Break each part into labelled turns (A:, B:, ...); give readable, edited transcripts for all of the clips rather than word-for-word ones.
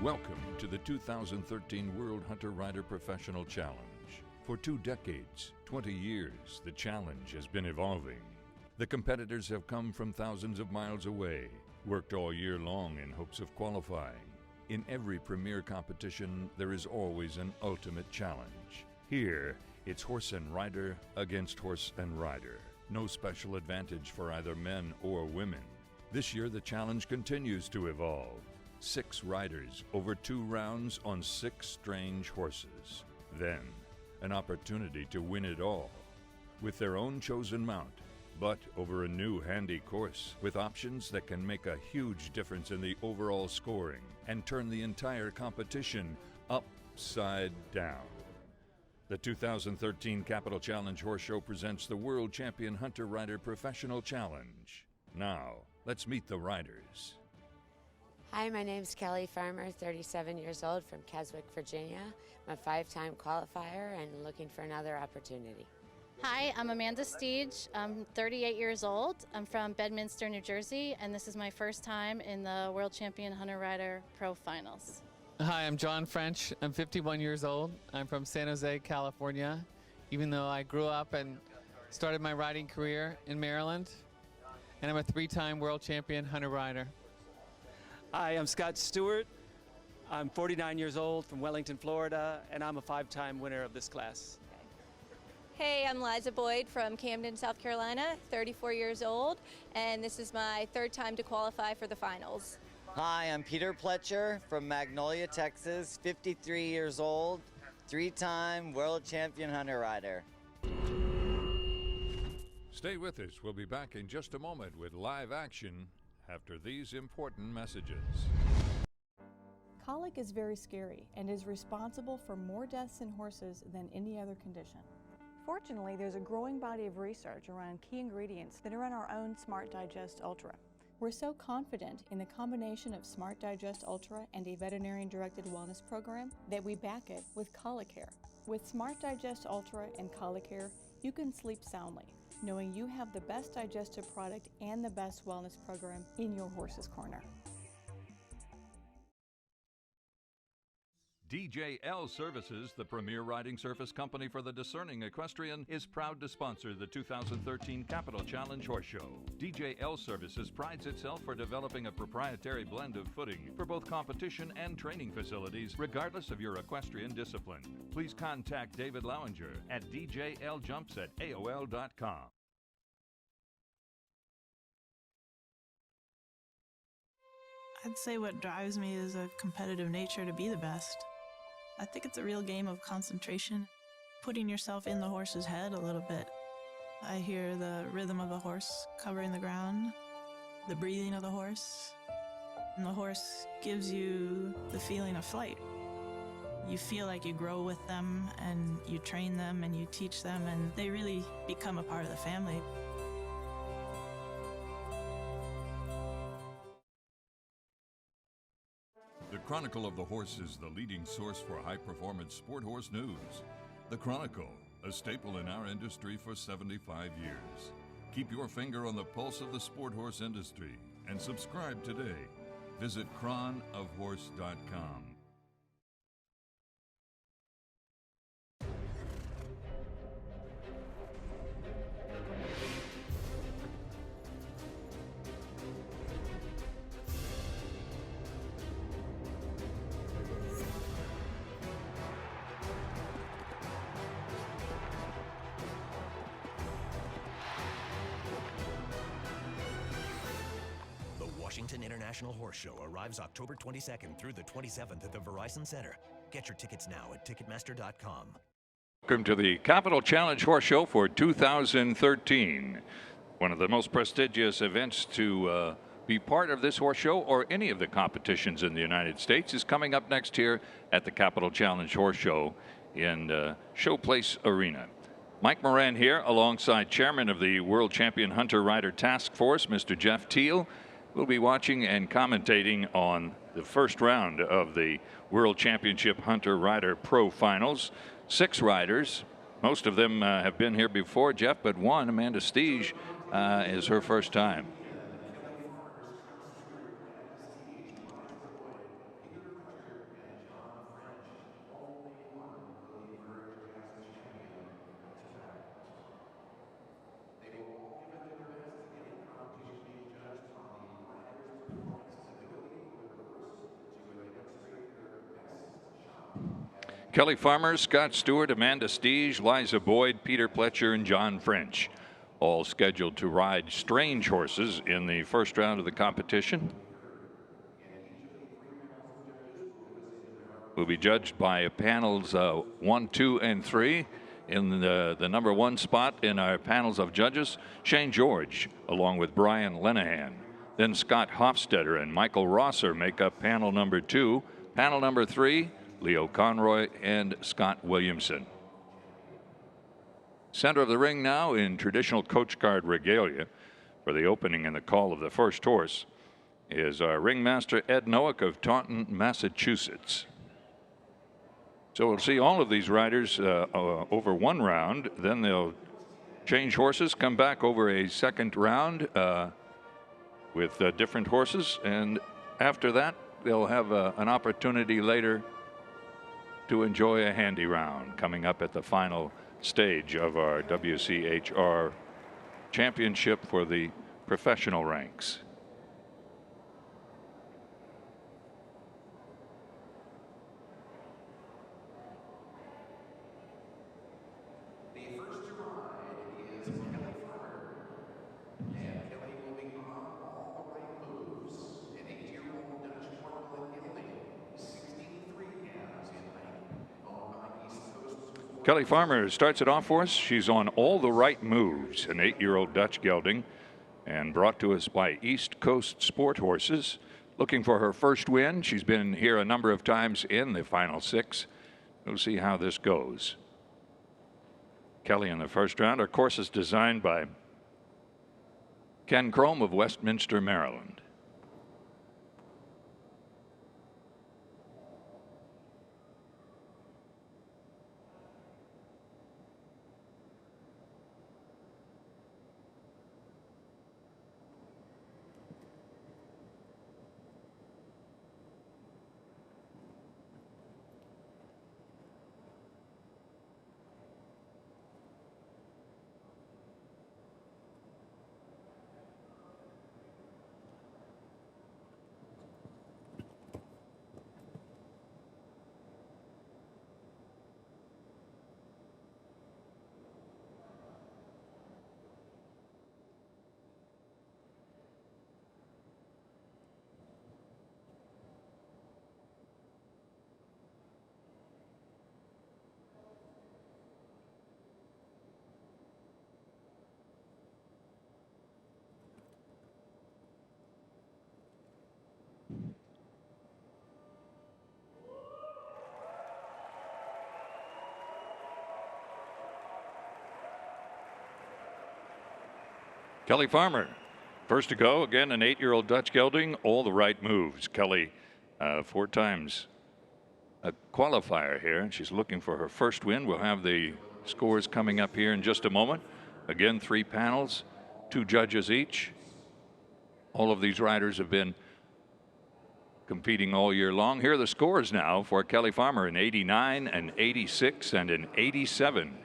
A: Welcome to the 2013 World Hunter Rider Professional Challenge. For 2 decades, 20 years, the challenge has been evolving. The competitors have come from thousands of miles away, worked all year long in hopes of qualifying. In every premier competition, there is always an ultimate challenge. Here, it's horse and rider against horse and rider. No special advantage for either men or women. This year, the challenge continues to evolve. 6 riders over 2 rounds on 6 strange horses. Then, an opportunity to win it all with their own chosen mount, but over a new handy course with options that can make a huge difference in the overall scoring and turn the entire competition upside down. The 2013 Capital Challenge Horse Show presents the World Champion Hunter Rider Professional Challenge. Now, let's meet the riders.
B: Hi, my name's Kelly Farmer, 37 years old from Keswick, Virginia. I'm a 5-time qualifier and looking for another opportunity.
C: Hi, I'm Amanda Steege. I'm 38 years old. I'm from Bedminster, New Jersey, and this is my first time in the World Champion Hunter Rider Pro Finals.
D: Hi, I'm John French. I'm 51 years old. I'm from San Jose, California, even though I grew up and started my riding career in Maryland. And I'm a 3-time World Champion Hunter Rider.
E: Hi, I'm Scott Stewart. I'm 49 years old from Wellington, Florida, and I'm a 5-time winner of this class.
F: Hey, I'm Liza Boyd from Camden, South Carolina, 34 years old, and this is my 3rd time to qualify for the finals.
G: Hi, I'm Peter Pletcher from Magnolia, Texas, 53 years old, 3-time World Champion Hunter Rider.
A: Stay with us. We'll be back in just a moment with live action after these important messages.
H: Colic is very scary and is responsible for more deaths in horses than any other condition. Fortunately, there's a growing body of research around key ingredients that are in our own Smart Digest Ultra. We're so confident in the combination of Smart Digest Ultra and a veterinarian-directed wellness program that we back it with Colic Care. With Smart Digest Ultra and Colic Care, you can sleep soundly, knowing you have the best digestive product and the best wellness program in your horse's corner.
A: DJL Services, the premier riding service company for the discerning equestrian, is proud to sponsor the 2013 Capital Challenge Horse Show. DJL Services prides itself for developing a proprietary blend of footing for both competition and training facilities, regardless of your equestrian discipline. Please contact David Lowinger at djljumps@aol.com.
I: I'd say what drives me is a competitive nature to be the best. I think it's a real game of concentration, putting yourself in the horse's head a little bit. I hear the rhythm of the horse covering the ground, the breathing of the horse, and the horse gives you the feeling of flight. You feel like you grow with them, and you train them, and you teach them, and they really become a part of the family.
A: The Chronicle of the Horse is the leading source for high-performance sport horse news. The Chronicle, a staple in our industry for 75 years. Keep your finger on the pulse of the sport horse industry and subscribe today. Visit cronofhorse.com.
J: Washington International Horse Show arrives October 22nd through the 27th at the Verizon Center. Get your tickets now at Ticketmaster.com.
A: Welcome to the Capital Challenge Horse Show for 2013. One of the most prestigious events to be part of this horse show or any of the competitions in the United States is coming up next here at the Capital Challenge Horse Show in Showplace Arena. Mike Moran here alongside Chairman of the World Champion Hunter Rider Task Force, Mr. Jeff Teal. We'll be watching and commentating on the first round of the World Championship Hunter Rider Pro Finals. 6 riders. Most of them have been here before, Jeff, but one, Amanda Steege, is her first time. Kelly Farmer, Scott Stewart, Amanda Steege, Liza Boyd, Peter Pletcher, and John French, all scheduled to ride strange horses in the first round of the competition. Will be judged by panels 1, 2, and 3. In the number 1 spot in our panels of judges, Shane George, along with Brian Lenahan. Then Scott Hofstetter and Michael Rosser make up panel number 2. Panel number 3, Leo Conroy and Scott Williamson. Center of the ring now in traditional coach guard regalia for the opening and the call of the first horse is our ringmaster Ed Noack of Taunton, Massachusetts. So we'll see all of these riders over one round. Then they'll change horses, come back over a second round with different horses. And after that, they'll have an opportunity later to enjoy a handy round coming up at the final stage of our WCHR championship for the professional ranks. Kelly Farmer starts it off for us. She's on All the Right Moves, an 8-year-old Dutch gelding, and brought to us by East Coast Sport Horses. Looking for her first win. She's been here a number of times in the final 6. We'll see how this goes. Kelly in the first round. Our course is designed by Ken Crome of Westminster, Maryland. Kelly Farmer, first to go. Again, an 8-year-old Dutch gelding. All the right moves. Kelly, 4 times a qualifier here, and she's looking for her first win. We'll have the scores coming up here in just a moment. Again, 3 panels, 2 judges each. All of these riders have been competing all year long. Here are the scores now for Kelly Farmer: an 89, an 86, and an 87,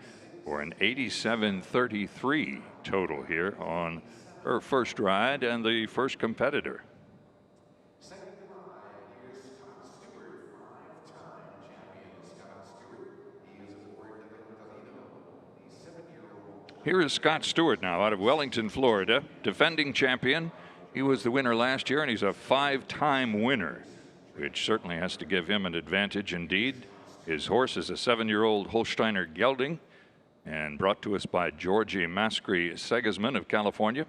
A: or an 87-33 total here on her first ride and the first competitor. Here is Scott Stewart now out of Wellington, Florida, defending champion. He was the winner last year, and he's a 5-time winner, which certainly has to give him an advantage indeed. His horse is a 7-year-old Holsteiner gelding, and brought to us by Georgie Mascri Segisman of California.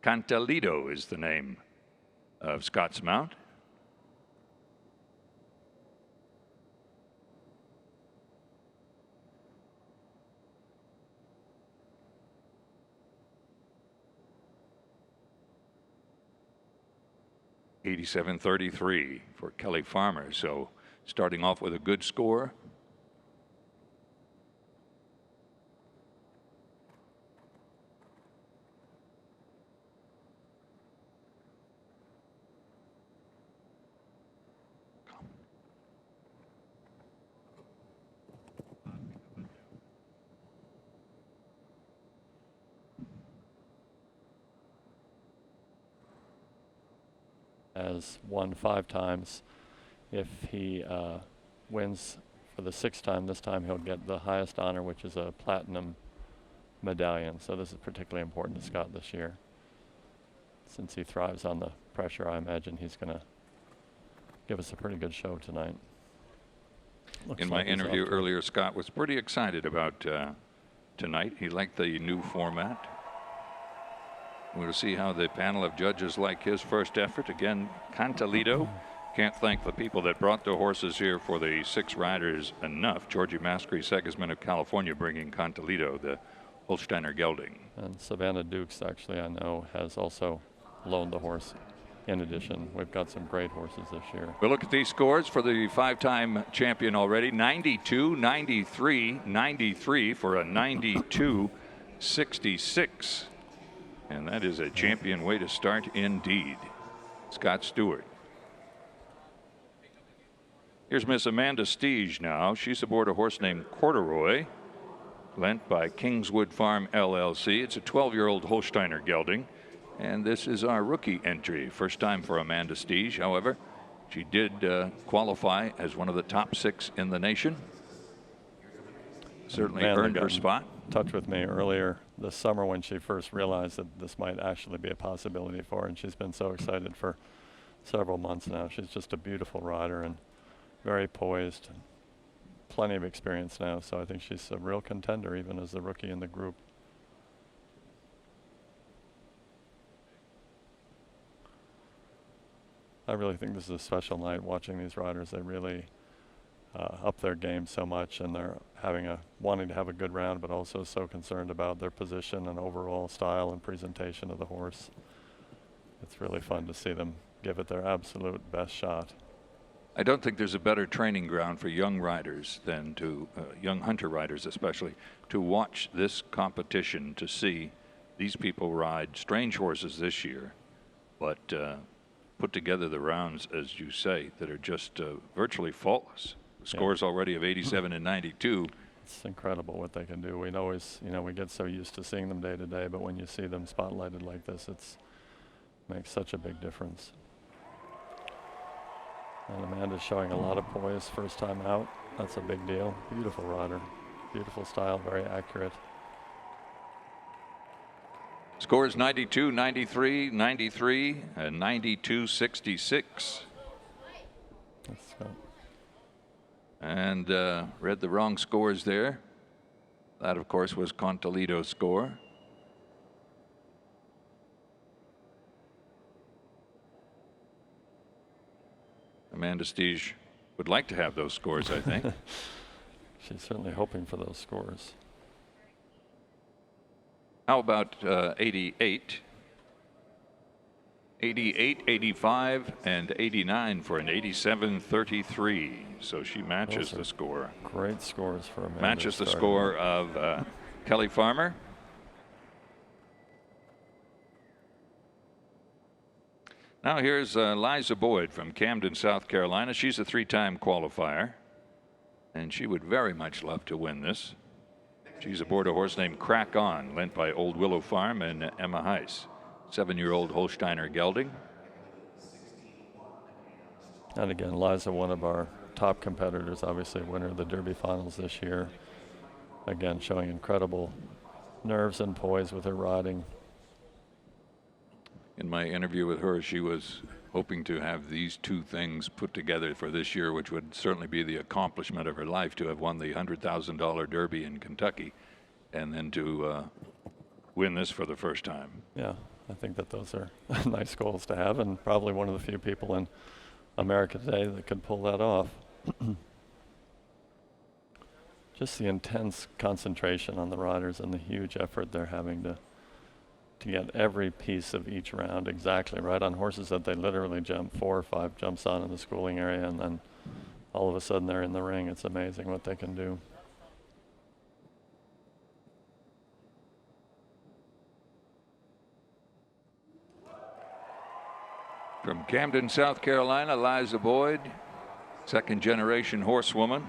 A: Cantalito is the name of Scott's mount. $87.33 for Kelly Farmer. So starting off with a good score.
K: Has won 5 times. If he wins for the 6th time. This time he'll get the highest honor, which is a platinum medallion. So this is particularly important to Scott this year. Since he thrives on the pressure, I imagine he's going to give us a pretty good show tonight.
A: In my interview earlier, Scott was pretty excited about tonight. He liked the new format. We'll see how the panel of judges like his first effort. Again, Cantalito. Can't thank the people that brought the horses here for the 6 riders enough. Georgie Mascry, Segisman of California, bringing Cantalito, the Holsteiner gelding.
K: And Savannah Dukes, actually, I know, has also loaned the horse. In addition, we've got some great horses this year.
A: We'll look at these scores for the 5-time champion already. 92, 93, 93 for a 92-66. And that is a champion way to start indeed. Scott Stewart. Here's Miss Amanda Stige now. She's aboard a horse named Corduroy, lent by Kingswood Farm LLC. It's a 12-year-old Holsteiner gelding. And this is our rookie entry. First time for Amanda Stige. However, she did qualify as one of the top 6 in the nation. Certainly earned her spot.
K: In touch with me earlier this summer when she first realized that this might actually be a possibility for her, and she's been so excited for several months now. She's just a beautiful rider and very poised. Plenty of experience now, so I think she's a real contender even as the rookie in the group. I really think this is a special night watching these riders. They really up their game so much, and they're wanting to have a good round, but also so concerned about their position and overall style and presentation of the horse. It's really fun to see them give it their absolute best shot.
A: I don't think there's a better training ground for young riders than young hunter riders especially, to watch this competition, to see these people ride strange horses this year, but put together the rounds, as you say, that are just virtually faultless. Scores already of 87 and 92.
K: It's incredible what they can do. We always, we get so used to seeing them day to day, but when you see them spotlighted like this, it makes such a big difference. And Amanda's showing a lot of poise first time out. That's a big deal. Beautiful rider, beautiful style, very accurate.
A: Scores 92, 93, 93, and 92, 66.
K: That's good.
A: And read the wrong scores there. That, of course, was Cantalito's score. Amanda Stige would like to have those scores, I think.
K: She's certainly hoping for those scores.
A: How about 88? 88, 85, and 89 for an 87-33. So she matches the score.
K: Great scores for Amanda.
A: Matches the score of Kelly Farmer. Now here's Liza Boyd from Camden, South Carolina. She's a 3-time qualifier, and she would very much love to win this. She's aboard a horse named Crack On, lent by Old Willow Farm and Emma Heiss. 7-year-old Holsteiner gelding.
K: And again, Liza, one of our top competitors, obviously winner of the Derby finals this year. Again, showing incredible nerves and poise with her riding.
A: In my interview with her, she was hoping to have these 2 things put together for this year, which would certainly be the accomplishment of her life, to have won the $100,000 Derby in Kentucky and then to win this for the first time.
K: Yeah, I think that those are nice goals to have, and probably one of the few people in America today that could pull that off. Just the intense concentration on the riders and the huge effort they're having to get every piece of each round exactly right on horses that they literally jump 4 or 5 jumps on in the schooling area, and then all of a sudden they're in the ring. It's amazing what they can do.
A: From Camden, South Carolina, Liza Boyd, 2nd generation horsewoman.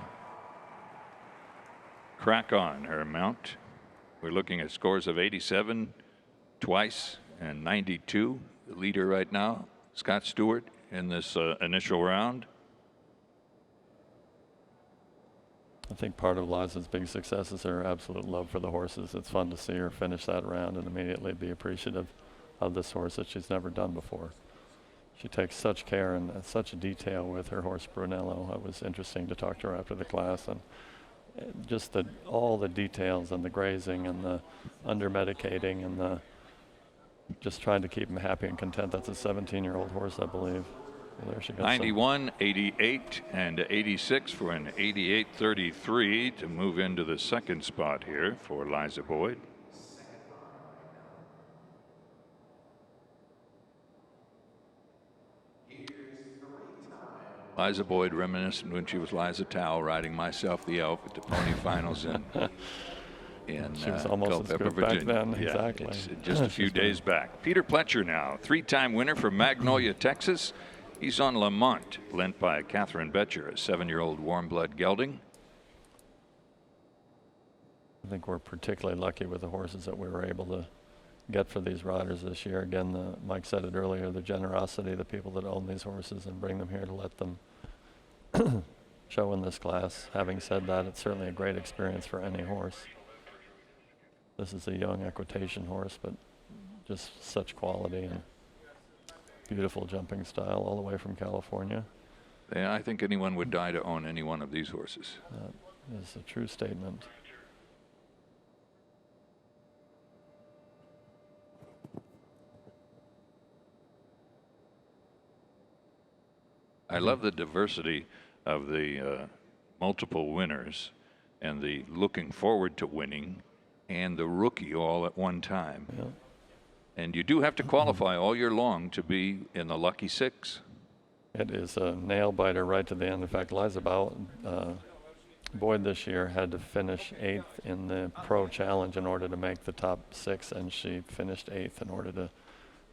A: Crack On, her mount. We're looking at scores of 87 twice and 92. The leader right now, Scott Stewart, in this initial round.
K: I think part of Liza's big success is her absolute love for the horses. It's fun to see her finish that round and immediately be appreciative of this horse that she's never done before. She takes such care and such detail with her horse Brunello. It was interesting to talk to her after the class, and just all the details and the grazing and the under-medicating and the just trying to keep him happy and content. That's a 17-year-old horse, I believe. Well, there she goes.
A: 91, 88, and 86 for an 88.33 to move into the second spot here for Liza Boyd. Liza Boyd reminiscent when she was Liza Towle riding Myself the Elf at the pony finals in
K: she was almost
A: Culpeper,
K: as good back
A: Virginia.
K: then.
A: Yeah,
K: Exactly.
A: it's just a few days back. Peter Pletcher now, 3-time winner from Magnolia, Texas. He's on Lamont, lent by Catherine Betcher, a 7-year-old warm blood gelding.
K: I think we're particularly lucky with the horses that we were able to get for these riders this year. Again, Mike said it earlier, the generosity of the people that own these horses and bring them here to let them show in this class. Having said that, it's certainly a great experience for any horse. This is a young equitation horse, but just such quality and beautiful jumping style all the way from California.
A: Yeah, I think anyone would die to own any one of these horses.
K: That is a true statement.
A: I love the diversity of the multiple winners and the looking forward to winning and the rookie all at one time.
K: Yeah.
A: And you do have to qualify all year long to be in the lucky six.
K: It is a nail biter right to the end. In fact, Liza Boyd this year had to finish 8th in the Pro Challenge in order to make the top 6, and she finished 8th in order to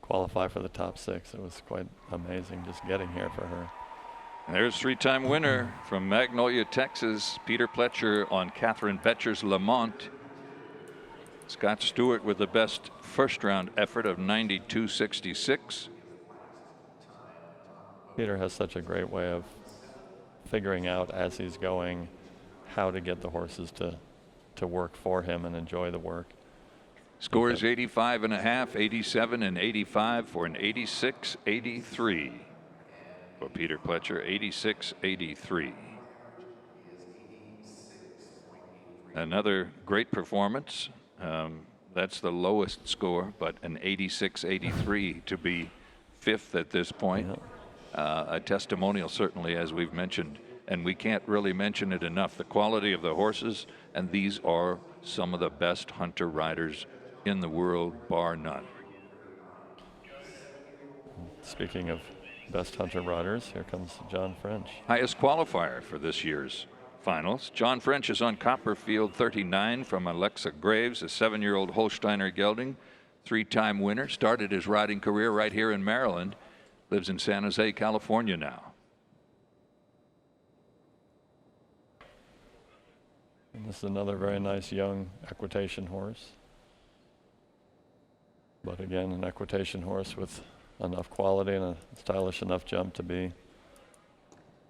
K: qualify for the top 6. It was quite amazing just getting here for her.
A: And there's 3-time winner from Magnolia, Texas, Peter Pletcher on Catherine Betcher's Lamont. Scott Stewart with the best first-round effort of 92.66.
K: Peter has such a great way of figuring out as he's going how to get the horses to work for him and enjoy the work.
A: Score is 85.5, 87, and 85 for an 86.83 for Peter Pletcher. 86.83. Another great performance. That's the lowest score, but an 86.83 to be 5th at this point. A testimonial, certainly, as we've mentioned, and we can't really mention it enough. The quality of the horses, and these are some of the best hunter riders in the world, bar none.
K: Speaking of best hunter riders, here comes John French.
A: Highest qualifier for this year's finals. John French is on Copperfield 39 from Alexa Graves, a 7-year-old Holsteiner gelding, 3-time winner. Started his riding career right here in Maryland. Lives in San Jose, California now.
K: And this is another very nice young equitation horse. But again, an equitation horse with enough quality and a stylish enough jump to be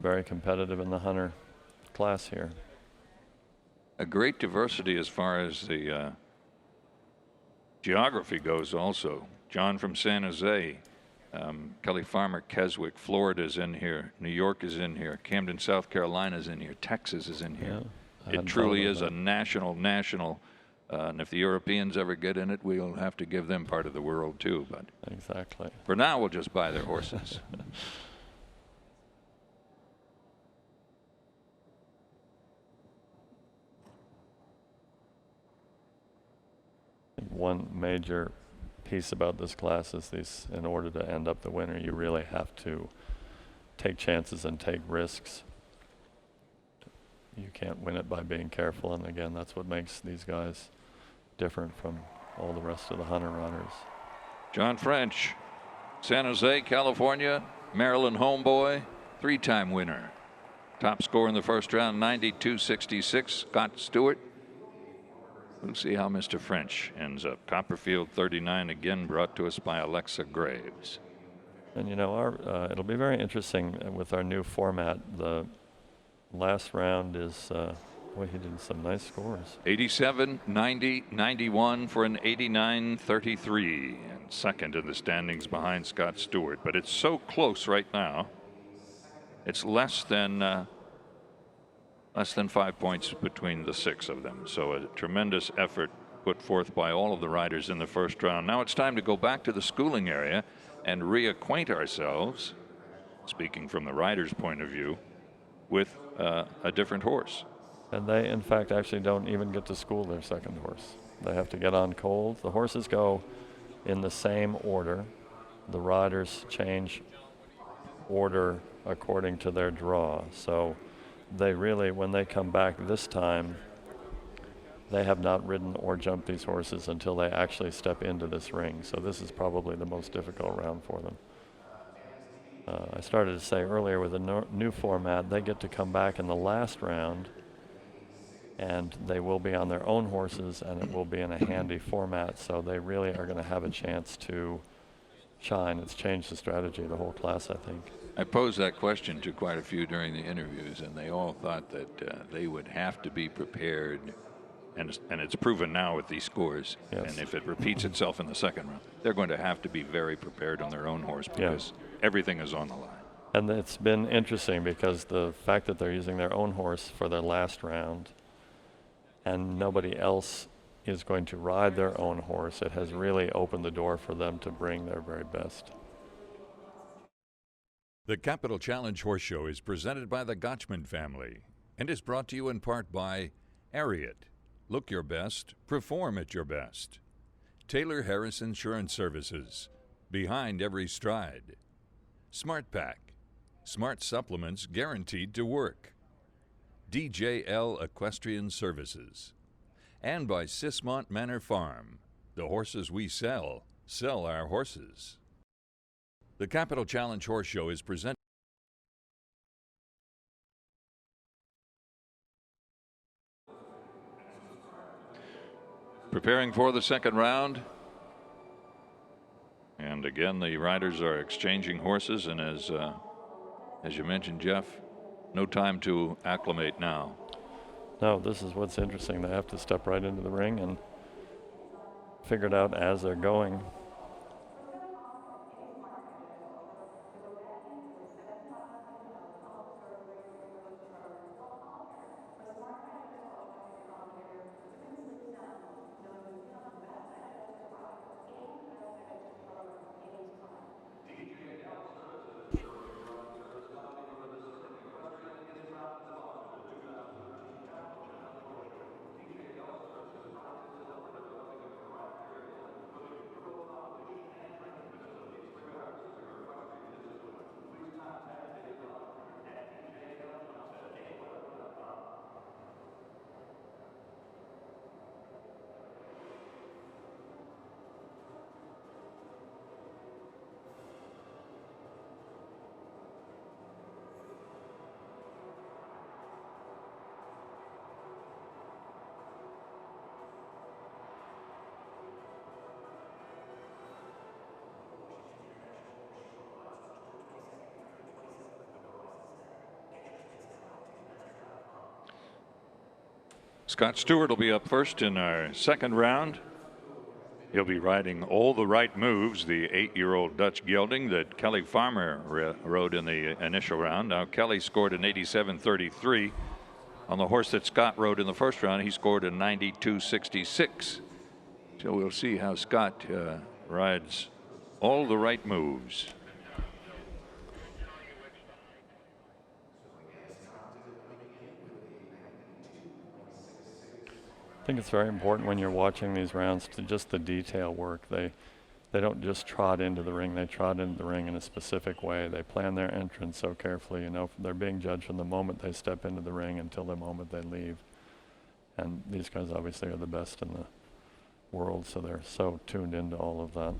K: very competitive in the hunter class here.
A: A great diversity as far as the geography goes also. John from San Jose, Kelly Farmer, Keswick, Florida is in here, New York is in here, Camden, South Carolina is in here, Texas is in here.
K: Yeah,
A: it truly is a national, and if the Europeans ever get in it, we'll have to give them part of the world too. But
K: exactly.
A: For now, we'll just buy their horses.
K: One major piece about this class is these, in order to end up the winner, you really have to take chances and take risks. You can't win it by being careful, and again, that's what makes these guys different from all the rest of the hunter runners.
A: John French, San Jose, California, Maryland homeboy, 3-time winner. Top score in the first round, 92.66. Scott Stewart. We'll see how Mr. French ends up. Copperfield 39, again brought to us by Alexa Graves.
K: And you know, it'll be very interesting with our new format. The last round is Boy, he did some nice scores.
A: 87, 90, 91 for an 89-33, and second in the standings behind Scott Stewart. But it's so close right now. It's less than 5 points between the six of them. So a tremendous effort put forth by all of the riders in the first round. Now it's time to go back to the schooling area and reacquaint ourselves, speaking from the rider's point of view, with a different horse.
K: And they, in fact, actually don't even get to school their second horse. They have to get on cold. The horses go in the same order. The riders change order according to their draw. So they really, when they come back this time, they have not ridden or jumped these horses until they actually step into this ring. So this is probably the most difficult round for them. I started to say earlier with the new format, they get to come back in the last round, and they will be on their own horses, and it will be in a handy format, so they really are going to have a chance to shine. It's changed the strategy of the whole class, I think.
A: I posed that question to quite a few during the interviews, and they all thought that they would have to be prepared, and it's proven now with these scores.
K: Yes.
A: And if it repeats itself in the second round, they're going to have to be very prepared on their own horse, because everything is on the line.
K: And it's been interesting because the fact that they're using their own horse for their last round and nobody else is going to ride their own horse, it has really opened the door for them to bring their very best.
A: The Capital Challenge Horse Show is presented by the Gotchman family and is brought to you in part by Ariat. Look your best, perform at your best. Taylor Harris Insurance Services. Behind every stride. Smart Pack. Smart supplements guaranteed to work. DJL Equestrian Services. And by Sismont Manor Farm. The horses we sell our horses. The Capital Challenge Horse Show is presented. Preparing for the second round. And again, the riders are exchanging horses, and as you mentioned, Jeff, no time to acclimate now.
K: No, this is what's interesting. They have to step right into the ring and figure it out as they're going.
A: Scott Stewart will be up first in our second round. He'll be riding All the Right Moves, the 8-year-old Dutch gelding that Kelly Farmer rode in the initial round. Now Kelly scored an 87-33. On the horse that Scott rode in the first round, he scored a 92-66. So we'll see how Scott rides All the Right Moves.
K: I think it's very important when you're watching these rounds to just the detail work. They don't just trot into the ring, they trot into the ring in a specific way. They plan their entrance so carefully, you know, they're being judged from the moment they step into the ring until the moment they leave. And these guys obviously are the best in the world, so they're so tuned into all of that.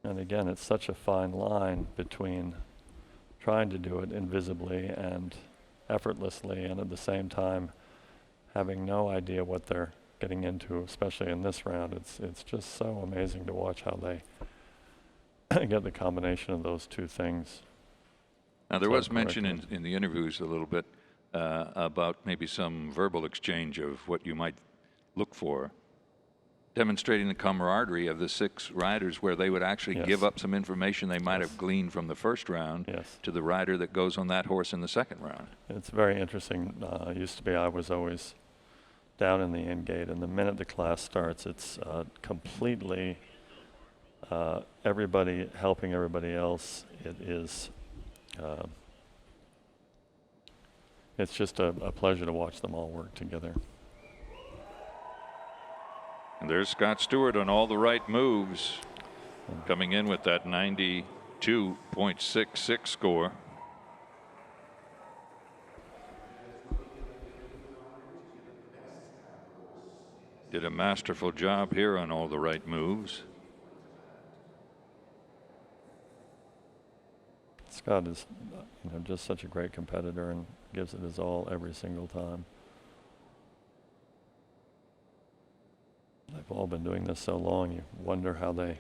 K: And again, it's such a fine line between trying to do it invisibly and effortlessly, and at the same time having no idea what they're getting into, especially in this round. It's just so amazing to watch how they get the combination of those two things.
A: Now, there was mention in the interviews a little bit about maybe some verbal exchange of what you might look for, demonstrating the camaraderie of the 6 riders, where they would actually give up some information they might have gleaned from the first round to the rider that goes on that horse in the second round.
K: It's very interesting. It used to be I was always down in the end gate, and the minute the class starts, it's completely everybody helping everybody else. It is it's just a pleasure to watch them all work together.
A: And there's Scott Stewart on all the right moves, coming in with that 92.66 score. Did a masterful job here on all the right moves.
K: Scott is, just such a great competitor and gives it his all every single time. They've all been doing this so long, you wonder how they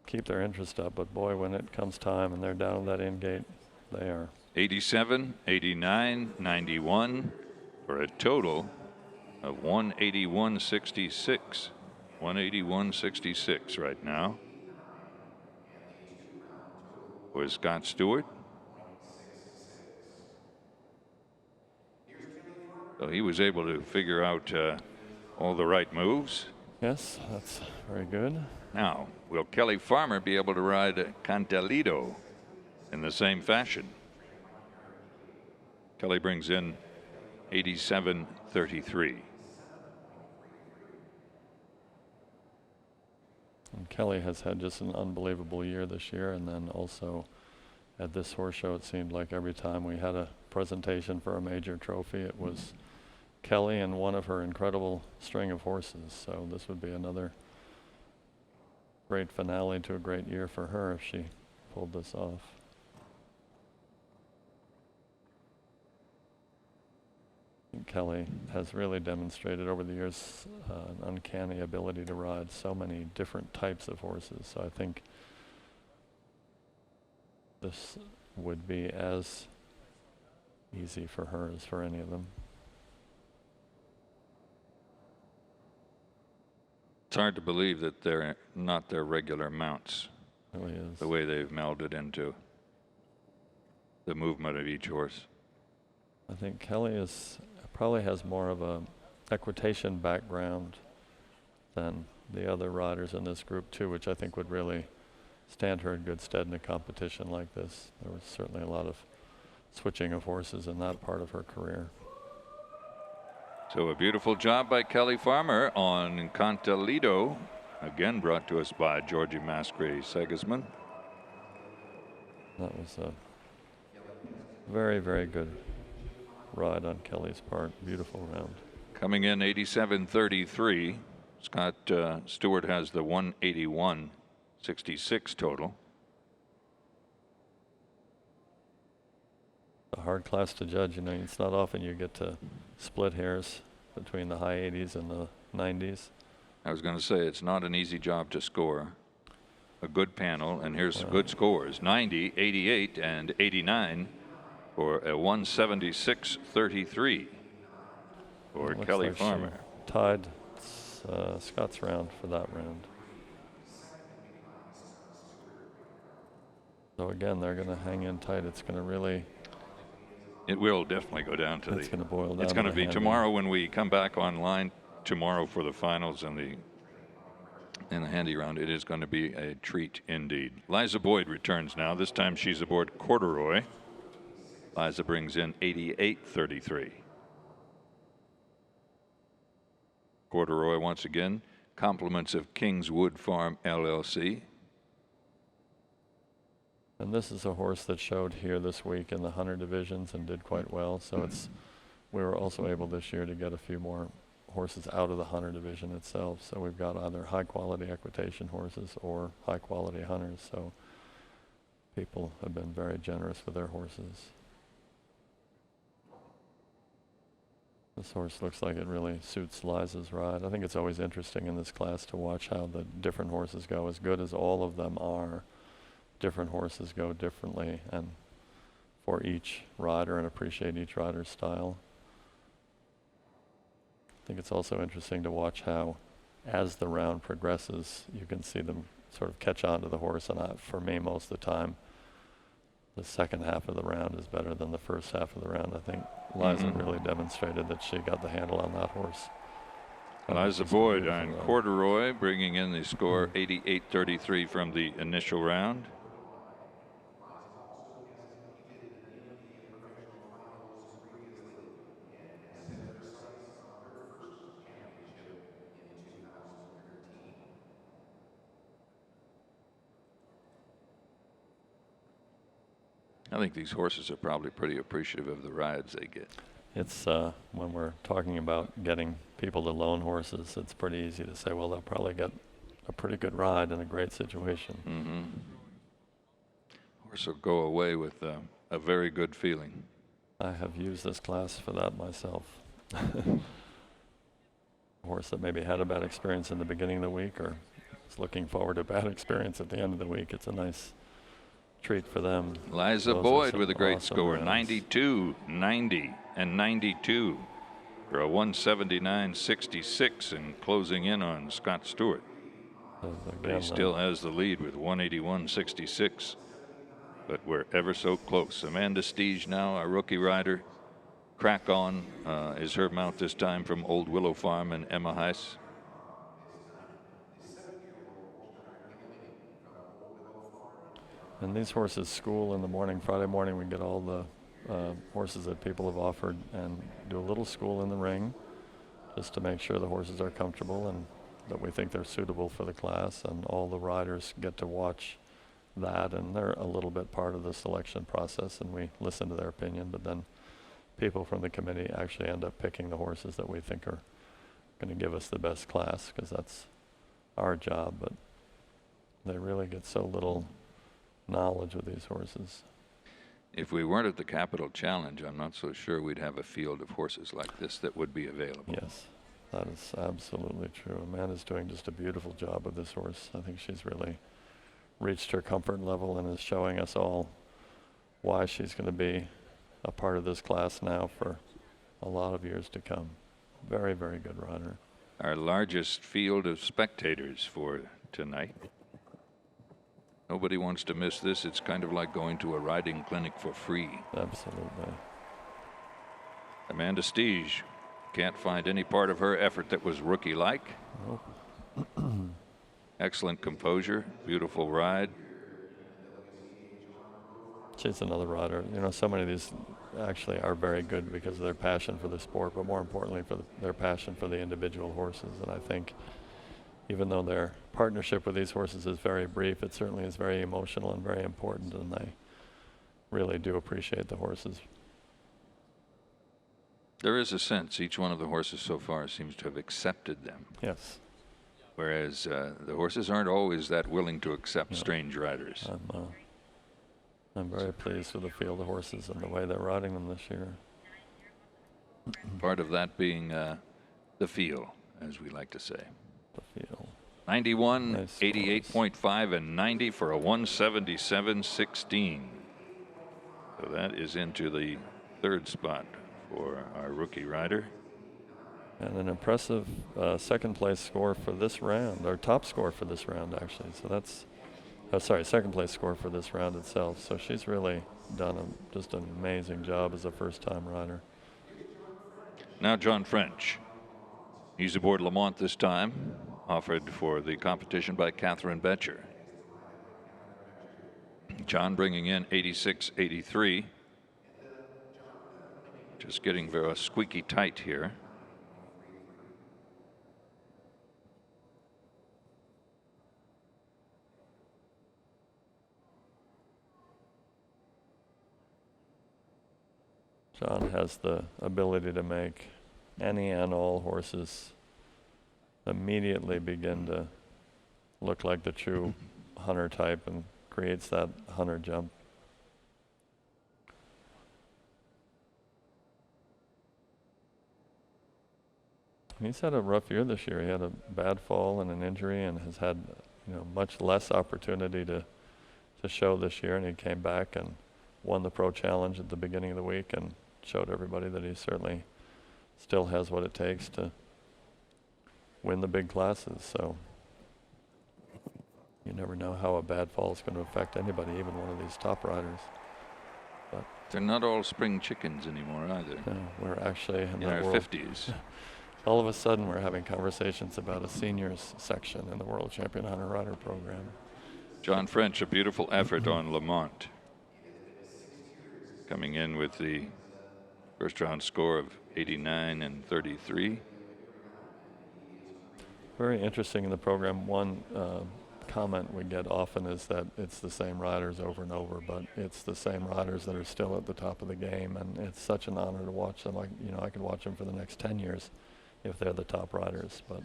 K: keep their interest up. But boy, when it comes time and they're down at that end gate, they are.
A: 87, 89, 91 for a total of 181.66. 181.66 right now for Scott Stewart. So he was able to figure out all the right moves.
K: Yes, that's very good.
A: Now, will Kelly Farmer be able to ride Cantelito in the same fashion? Kelly brings in 87.33.
K: And Kelly has had just an unbelievable year this year, and then also at this horse show, it seemed like every time we had a presentation for a major trophy, it was Kelly and one of her incredible string of horses. So this would be another great finale to a great year for her if she pulled this off. Kelly has really demonstrated over the years an uncanny ability to ride so many different types of horses. So I think this would be as easy for her as for any of them.
A: It's hard to believe that they're not their regular mounts.
K: It really is.
A: The way they've melded into the movement of each horse.
K: I think Kelly probably has more of a equitation background than the other riders in this group too, which I think would really stand her in good stead in a competition like this. There was certainly a lot of switching of horses in that part of her career.
A: So a beautiful job by Kelly Farmer on Cantelito, again brought to us by Georgie Mascray Segisman.
K: That was a very, very good ride on Kelly's part. Beautiful round.
A: Coming in 87.33. Scott Stewart has the 181.66 total.
K: A hard class to judge. It's not often you get to split hairs between the high 80s and the 90s.
A: I was going to say, it's not an easy job to score. A good panel, and here's good scores: 90, 88, and 89 for a 176.33 for Kelly
K: like
A: Farmer.
K: She tied Scott's round for that round. So again, they're going to hang in tight. It's going to really.
A: It will definitely go down to
K: it's going to boil down.
A: It's going to be tomorrow when we come back online tomorrow for the finals and the handy round. It is going to be a treat indeed. Liza Boyd returns now. This time she's aboard Corduroy. Liza brings in 88.33. Corduroy once again, compliments of Kingswood Farm LLC.
K: And this is a horse that showed here this week in the hunter divisions and did quite well. So we were also able this year to get a few more horses out of the hunter division itself. So we've got either high quality equitation horses or high quality hunters. So people have been very generous with their horses. This horse looks like it really suits Liza's ride. I think it's always interesting in this class to watch how the different horses go. As good as all of them are, different horses go differently, and for each rider, and appreciate each rider's style. I think it's also interesting to watch how, as the round progresses, you can see them sort of catch on to the horse, and for me, most of the time, the second half of the round is better than the first half of the round. I think Liza really demonstrated that she got the handle on that horse.
A: Liza Boyd on corduroy, bringing in the score 88-33 from the initial round. I think these horses are probably pretty appreciative of the rides they get.
K: It's when we're talking about getting people to loan horses, it's pretty easy to say, well, they'll probably get a pretty good ride in a great situation.
A: Horse will go away with a very good feeling.
K: I have used this class for that myself. A horse that maybe had a bad experience in the beginning of the week or is looking forward to a bad experience at the end of the week. It's a nice treat for them.
A: Liza Boyd with a great score, 92, 90, and 92 for a 179.66 and closing in on Scott Stewart. But he still has the lead with 181.66. But we're ever so close. Amanda Stige now, our rookie rider. Crack On is her mount this time from Old Willow Farm and Emma Heiss.
K: And these horses school in the morning. Friday morning we get all the horses that people have offered and do a little school in the ring just to make sure the horses are comfortable and that we think they're suitable for the class, and all the riders get to watch that, and they're a little bit part of the selection process and we listen to their opinion, but then people from the committee actually end up picking the horses that we think are going to give us the best class, because that's our job. But they really get so little knowledge with these horses.
A: If we weren't at the Capital Challenge, I'm not so sure we'd have a field of horses like this that would be available.
K: Yes, that is absolutely true. Amanda's doing just a beautiful job with this horse. I think she's really reached her comfort level and is showing us all why she's going to be a part of this class now for a lot of years to come. Very, very good rider.
A: Our largest field of spectators for tonight. Nobody wants to miss this. It's kind of like going to a riding clinic for free.
K: Absolutely.
A: Amanda Stige can't find any part of her effort that was rookie-like.
K: Nope.
A: Excellent composure, beautiful ride.
K: She's another rider. You know, so many of these actually are very good because of their passion for the sport, but more importantly for their passion for the individual horses. And I think even though their partnership with these horses is very brief, it certainly is very emotional and very important, and they really do appreciate the horses.
A: There is a sense each one of the horses so far seems to have accepted them.
K: Yes.
A: Whereas the horses aren't always that willing to accept strange riders.
K: I'm very pleased with the field of horses and the way they're riding them this year.
A: Part of that being the feel, as we like to say.
K: The feel.
A: 91,
K: Nice
A: 88.5, and 90 for a 177.16. So that is into the third spot for our rookie rider.
K: And an impressive second place score for this round, or top score for this round actually. So that's, second place score for this round itself. So she's really done just an amazing job as a first time rider.
A: Now John French. He's aboard Lamont this time, offered for the competition by Catherine Betcher. John bringing in 86.83. Just getting very squeaky tight here.
K: John has the ability to make any and all horses immediately begin to look like the true hunter type, and creates that hunter jump. He's had a rough year this year. He had a bad fall and an injury, and has had, much less opportunity to show this year. And he came back and won the Pro Challenge at the beginning of the week and showed everybody that he certainly still has what it takes to win the big classes. So you never know how a bad fall is going to affect anybody, even one of these top riders. But
A: they're not all spring chickens anymore either.
K: No, we're actually in
A: our
K: world
A: 50s.
K: All of a sudden, we're having conversations about a seniors section in the World Champion Hunter Rider program.
A: John French, a beautiful effort on Lamont, coming in with the first round score of 89 and 33.
K: Very interesting in the program. One comment we get often is that it's the same riders over and over, but it's the same riders that are still at the top of the game, and it's such an honor to watch them. I could watch them for the next 10 years if they're the top riders. But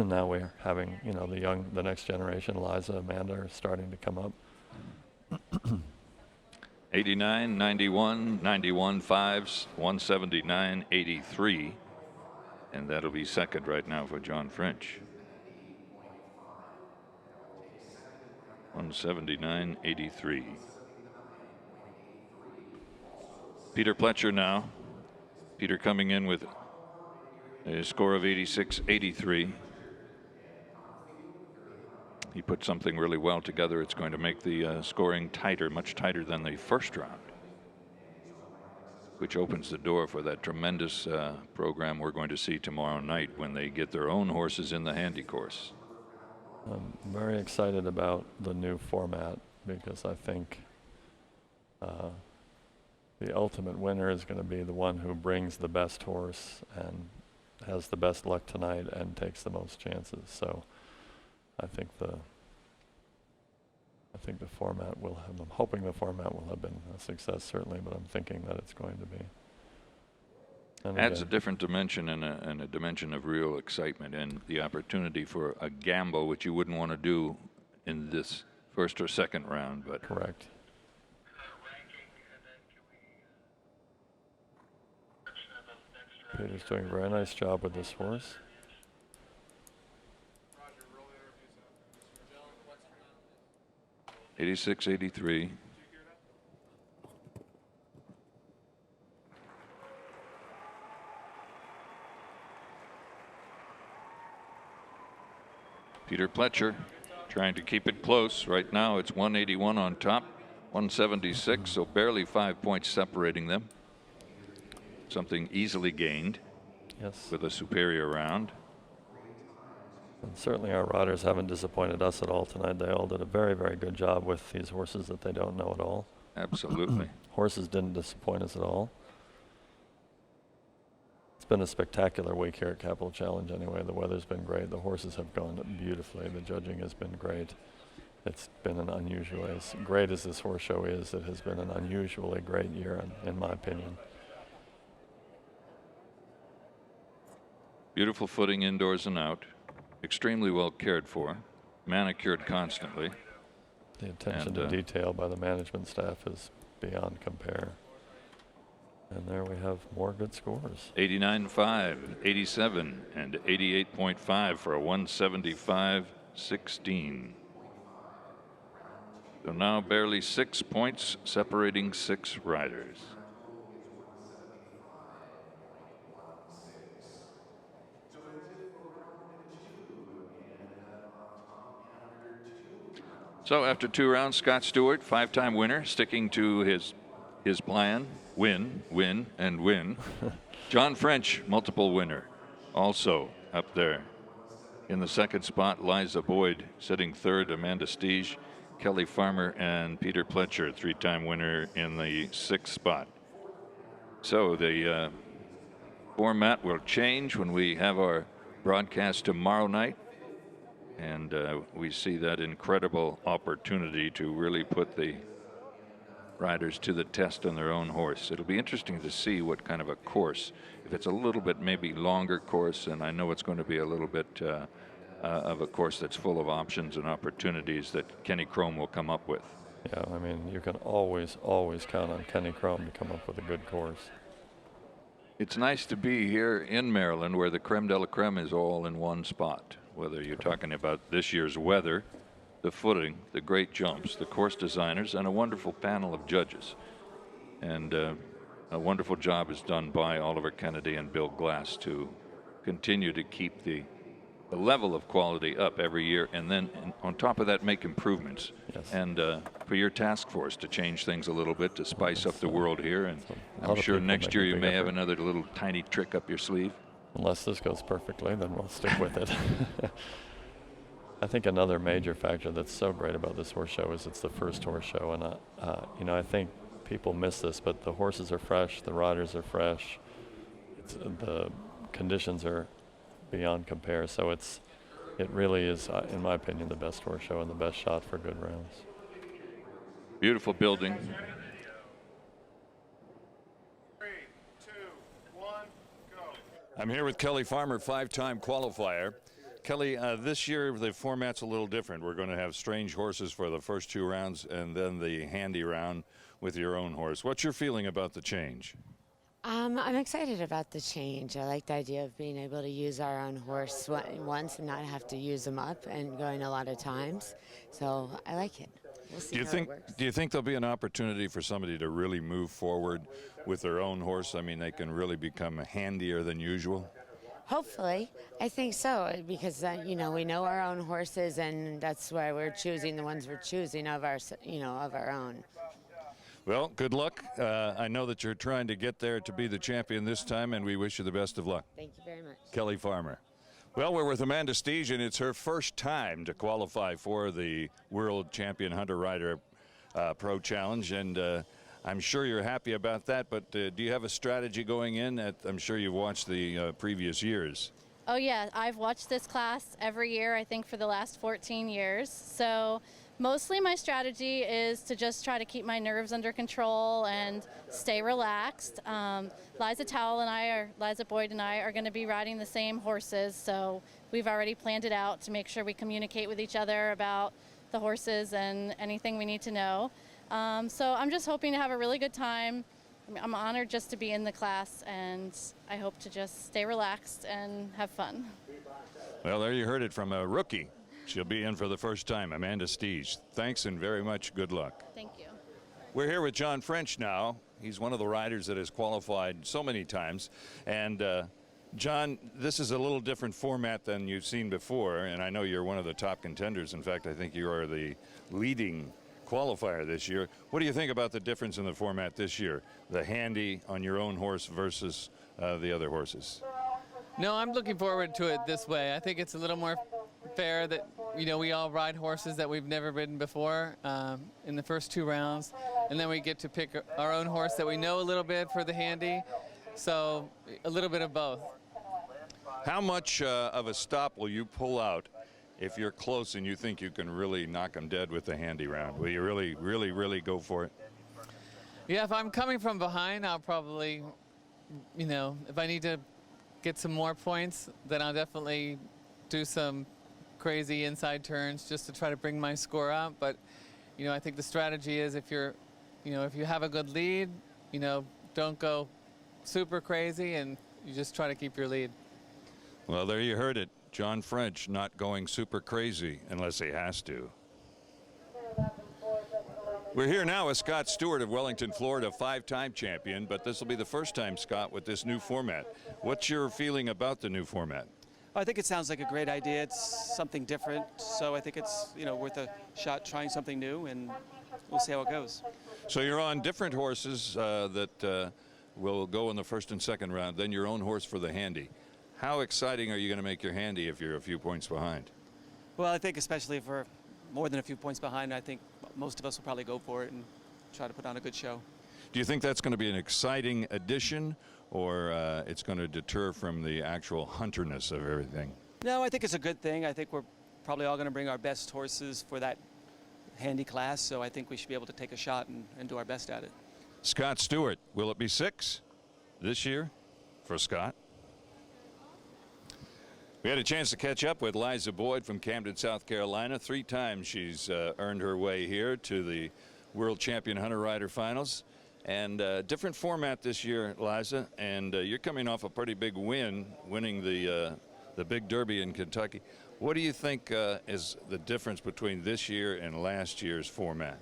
K: now we're having, the next generation, Liza, Amanda, are starting to come up.
A: 89, 91, 91 5s, 179, 83. And that'll be second right now for John French. 179, 83. Peter Pletcher now. Peter coming in with a score of 86, 83. He put something really well together. It's going to make the scoring tighter, much tighter than the first round, which opens the door for that tremendous program we're going to see tomorrow night when they get their own horses in the handy course.
K: I'm very excited about the new format because I think the ultimate winner is going to be the one who brings the best horse and has the best luck tonight and takes the most chances. So I think the format will have, I'm hoping the format will have been a success certainly, but I'm thinking that it's going to be. And
A: adds a different dimension and a dimension of real excitement and the opportunity for a gamble, which you wouldn't want to do in this first or second round. But
K: correct. Peter's doing a very nice job with this horse.
A: '86, '83. Peter Pletcher trying to keep it close. Right now it's 181 on top, 176, so barely 5 points separating them. Something easily gained.
K: Yes.
A: With a superior round.
K: And certainly our riders haven't disappointed us at all tonight. They all did a very, very good job with these horses that they don't know at all.
A: Absolutely.
K: Horses didn't disappoint us at all. It's been a spectacular week here at Capital Challenge anyway. The weather's been great. The horses have gone beautifully. The judging has been great. It's been an unusual, as great as this horse show is, it has been an unusually great year in my opinion.
A: Beautiful footing indoors and out. Extremely well cared for. Manicured constantly.
K: The attention to detail by the management staff is beyond compare. And there we have more good scores.
A: 89.5, 87, and 88.5 for a 175.16. So now barely 6 points separating 6 riders. So after 2 rounds, Scott Stewart, 5-time winner, sticking to his plan, win, win, and win. John French, multiple winner, also up there. In the second spot, Liza Boyd, sitting third, Amanda Stige, Kelly Farmer, and Peter Pletcher, 3-time winner in the 6th spot. So the format will change when we have our broadcast tomorrow night. And we see that incredible opportunity to really put the riders to the test on their own horse. It'll be interesting to see what kind of a course. If it's a little bit maybe longer course, and I know it's going to be a little bit of a course that's full of options and opportunities that Kenny Chrome will come up with.
K: Yeah, I mean, you can always count on Kenny Chrome to come up with a good course.
A: It's nice to be here in Maryland where the creme de la creme is all in one spot. Whether you're talking about this year's weather, the footing, the great jumps, the course designers, and a wonderful panel of judges. And a wonderful job is done by Oliver Kennedy and Bill Glass to continue to keep the level of quality up every year, and then on top of that make improvements.
K: Yes.
A: And for your task force to change things a little bit to spice up the world here, and
K: A lot
A: I'm
K: of
A: sure
K: people
A: next
K: make
A: year
K: a
A: you
K: big
A: may have
K: effort.
A: another little tiny trick up your sleeve.
K: Unless this goes perfectly, then we'll stick with it. I think another major factor that's so great about this horse show is it's the first horse show, and you know, I think people miss this, but the horses are fresh, the riders are fresh, the conditions are beyond compare. So it really is, in my opinion, the best horse show and the best shot for good rounds.
A: Beautiful building.
L: 3, 2, 1, go.
A: I'm here with Kelly Farmer, 5-time qualifier. Kelly, this year the format's a little different. We're going to have strange horses for the first 2 rounds and then the handy round with your own horse. What's your feeling about the change?
B: I'm excited about the change. I like the idea of being able to use our own horse once and not have to use them up and going a lot of times. So I like it. We'll see how it works.
A: Do you think there'll be an opportunity for somebody to really move forward with their own horse? I mean, they can really become handier than usual?
B: Hopefully. I think so, because, you know, we know our own horses, and that's why we're choosing the ones we're choosing of our, of our own.
A: Well, good luck. I know that you're trying to get there to be the champion this time, and we wish you the best of luck.
B: Thank you very much.
A: Kelly Farmer. Well, we're with Amanda Steege, and it's her first time to qualify for the World Champion Hunter Rider Pro Challenge, and I'm sure you're happy about that, but do you have a strategy going in? I'm sure you've watched the previous years.
C: Oh yeah, I've watched this class every year, I think, for the last 14 years. So mostly my strategy is to just try to keep my nerves under control and stay relaxed. Liza Boyd and I are going to be riding the same horses, so we've already planned it out to make sure we communicate with each other about the horses and anything we need to know. So I'm just hoping to have a really good time. I'm honored just to be in the class, and I hope to just stay relaxed and have fun.
A: Well, there you heard it from a rookie. She'll be in for the first time, Amanda Steege. Thanks and very much good luck.
C: Thank you.
A: We're here with John French now. He's one of the riders that has qualified so many times. And John, this is a little different format than you've seen before, and I know you're one of the top contenders. In fact, I think you are the leading qualifier this year. What do you think about the difference in the format this year? The handy on your own horse versus the other horses?
D: No, I'm looking forward to it this way. I think it's a little more fair that, you know, we all ride horses that we've never ridden before in the first 2 rounds, and then we get to pick our own horse that we know a little bit for the handy. So a little bit of both.
A: How much of a stop will you pull out if you're close and you think you can really knock them dead with the handy round? Will you really go for it?
D: Yeah, if I'm coming from behind, I'll probably, you know, if I need to get some more points, then I'll definitely do some crazy inside turns just to try to bring my score up. But, you know, I think the strategy is if you're, you know, if you have a good lead, you know, don't go super crazy and you just try to keep your lead.
A: Well, there you heard it. John French not going super crazy unless he has to. We're here now with Scott Stewart of Wellington, Florida, 5-time champion, but this will be the first time, Scott, with this new format. What's your feeling about the new format?
E: I think it sounds like a great idea. It's something different, so I think it's, you know, worth a shot trying something new, and we'll see how it goes.
A: So you're on different horses that will go in the first and second round, then your own horse for the handy. How exciting are you going to make your handy if you're a few points behind?
E: Well, I think especially if we're more than a few points behind, I think most of us will probably go for it and try to put on a good show.
A: Do you think that's going to be an exciting addition, or it's going to deter from the actual hunterness of everything?
E: No, I think it's a good thing. I think we're probably all going to bring our best horses for that handy class, so I think we should be able to take a shot and do our best at it.
A: Scott Stewart, will it be 6 this year for Scott? We had a chance to catch up with Liza Boyd from Camden, South Carolina. 3 times she's earned her way here to the World Champion Hunter Rider Finals. And different format this year, Liza, and you're coming off a pretty big win, winning the Big Derby in Kentucky. What do you think is the difference between this year and last year's format?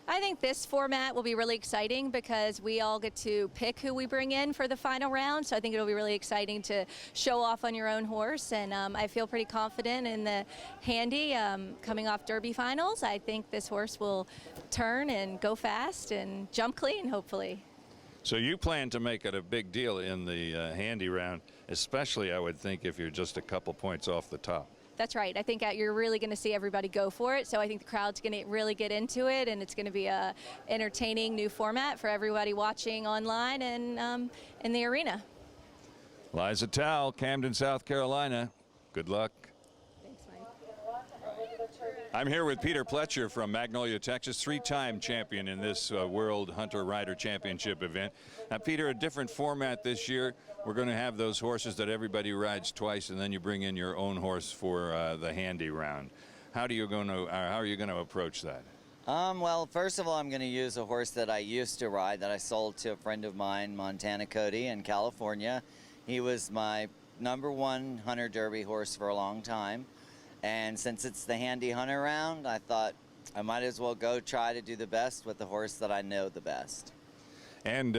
F: I think this format will be really exciting because we all get to pick who we bring in for the final round. So I think it'll be really exciting to show off on your own horse. And I feel pretty confident in the Handy coming off Derby finals. I think this horse will turn and go fast and jump clean, hopefully.
A: So you plan to make it a big deal in the Handy round, especially I would think if you're just a couple points off the top.
F: That's right. I think you're really going to see everybody go for it. So I think the crowd's going to really get into it, and it's going to be a entertaining new format for everybody watching online and in the arena.
A: Liza Towle, Camden, South Carolina. Good luck.
F: Thanks, Mike.
A: I'm here with Peter Pletcher from Magnolia, Texas, three-time champion in this World Hunter Rider Championship event. Now, Peter, a different format this year. We're going to have those horses that everybody rides twice, and then you bring in your own horse for the Handy round. How are you going to approach that?
G: Well, first of all, I'm going to use a horse that I used to ride that I sold to a friend of mine, Montana Cody in California. He was my #1 Hunter Derby horse for a long time. And since it's the Handy Hunter round, I thought I might as well go try to do the best with the horse that I know the best.
A: And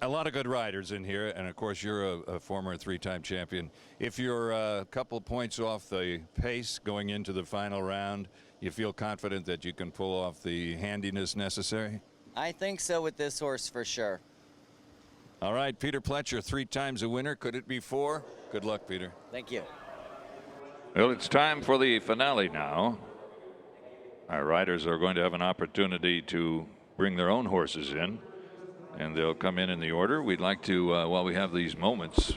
A: a lot of good riders in here, and of course you're a former three-time champion. If you're a couple points off the pace going into the final round, you feel confident that you can pull off the handiness necessary?
G: I think so with this horse for sure.
A: All right, Peter Pletcher, 3 times a winner. Could it be 4? Good luck, Peter.
G: Thank you.
A: Well, it's time for the finale now. Our riders are going to have an opportunity to bring their own horses in, and they'll come in the order. We'd like to, while we have these moments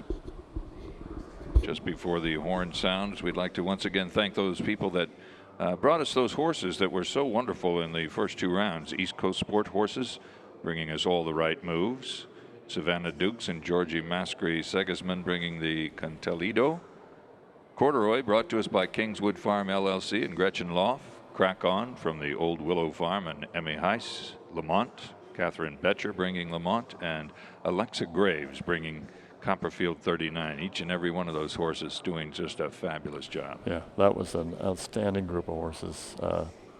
A: just before the horn sounds, we'd like to once again thank those people that brought us those horses that were so wonderful in the first 2 rounds. East Coast Sport Horses, bringing us all the right moves. Savannah Dukes and Georgie Mascri-Segisman bringing the Cantalido. Corduroy, brought to us by Kingswood Farm LLC and Gretchen Loff. Crack On from the Old Willow Farm and Emmy Heiss. Lamont, Catherine Betcher bringing Lamont, and Alexa Graves bringing Copperfield 39. Each and every one of those horses doing just a fabulous job.
K: Yeah, that was an outstanding group of horses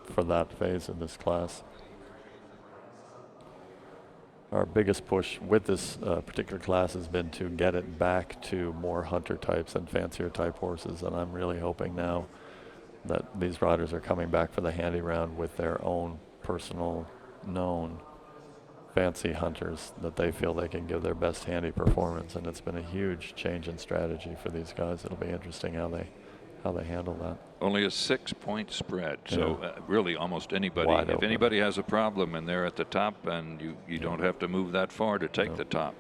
K: for that phase of this class. Our biggest push with this particular class has been to get it back to more hunter types and fancier type horses, and I'm really hoping now that these riders are coming back for the Handy round with their own personal known fancy hunters that they feel they can give their best Handy performance, and it's been a huge change in strategy for these guys. It'll be interesting how they handle that.
A: Only a 6-point spread, so really almost anybody.
K: Wide
A: if
K: open.
A: anybody has a problem and they're at the top, and you don't have to move that far to take the top.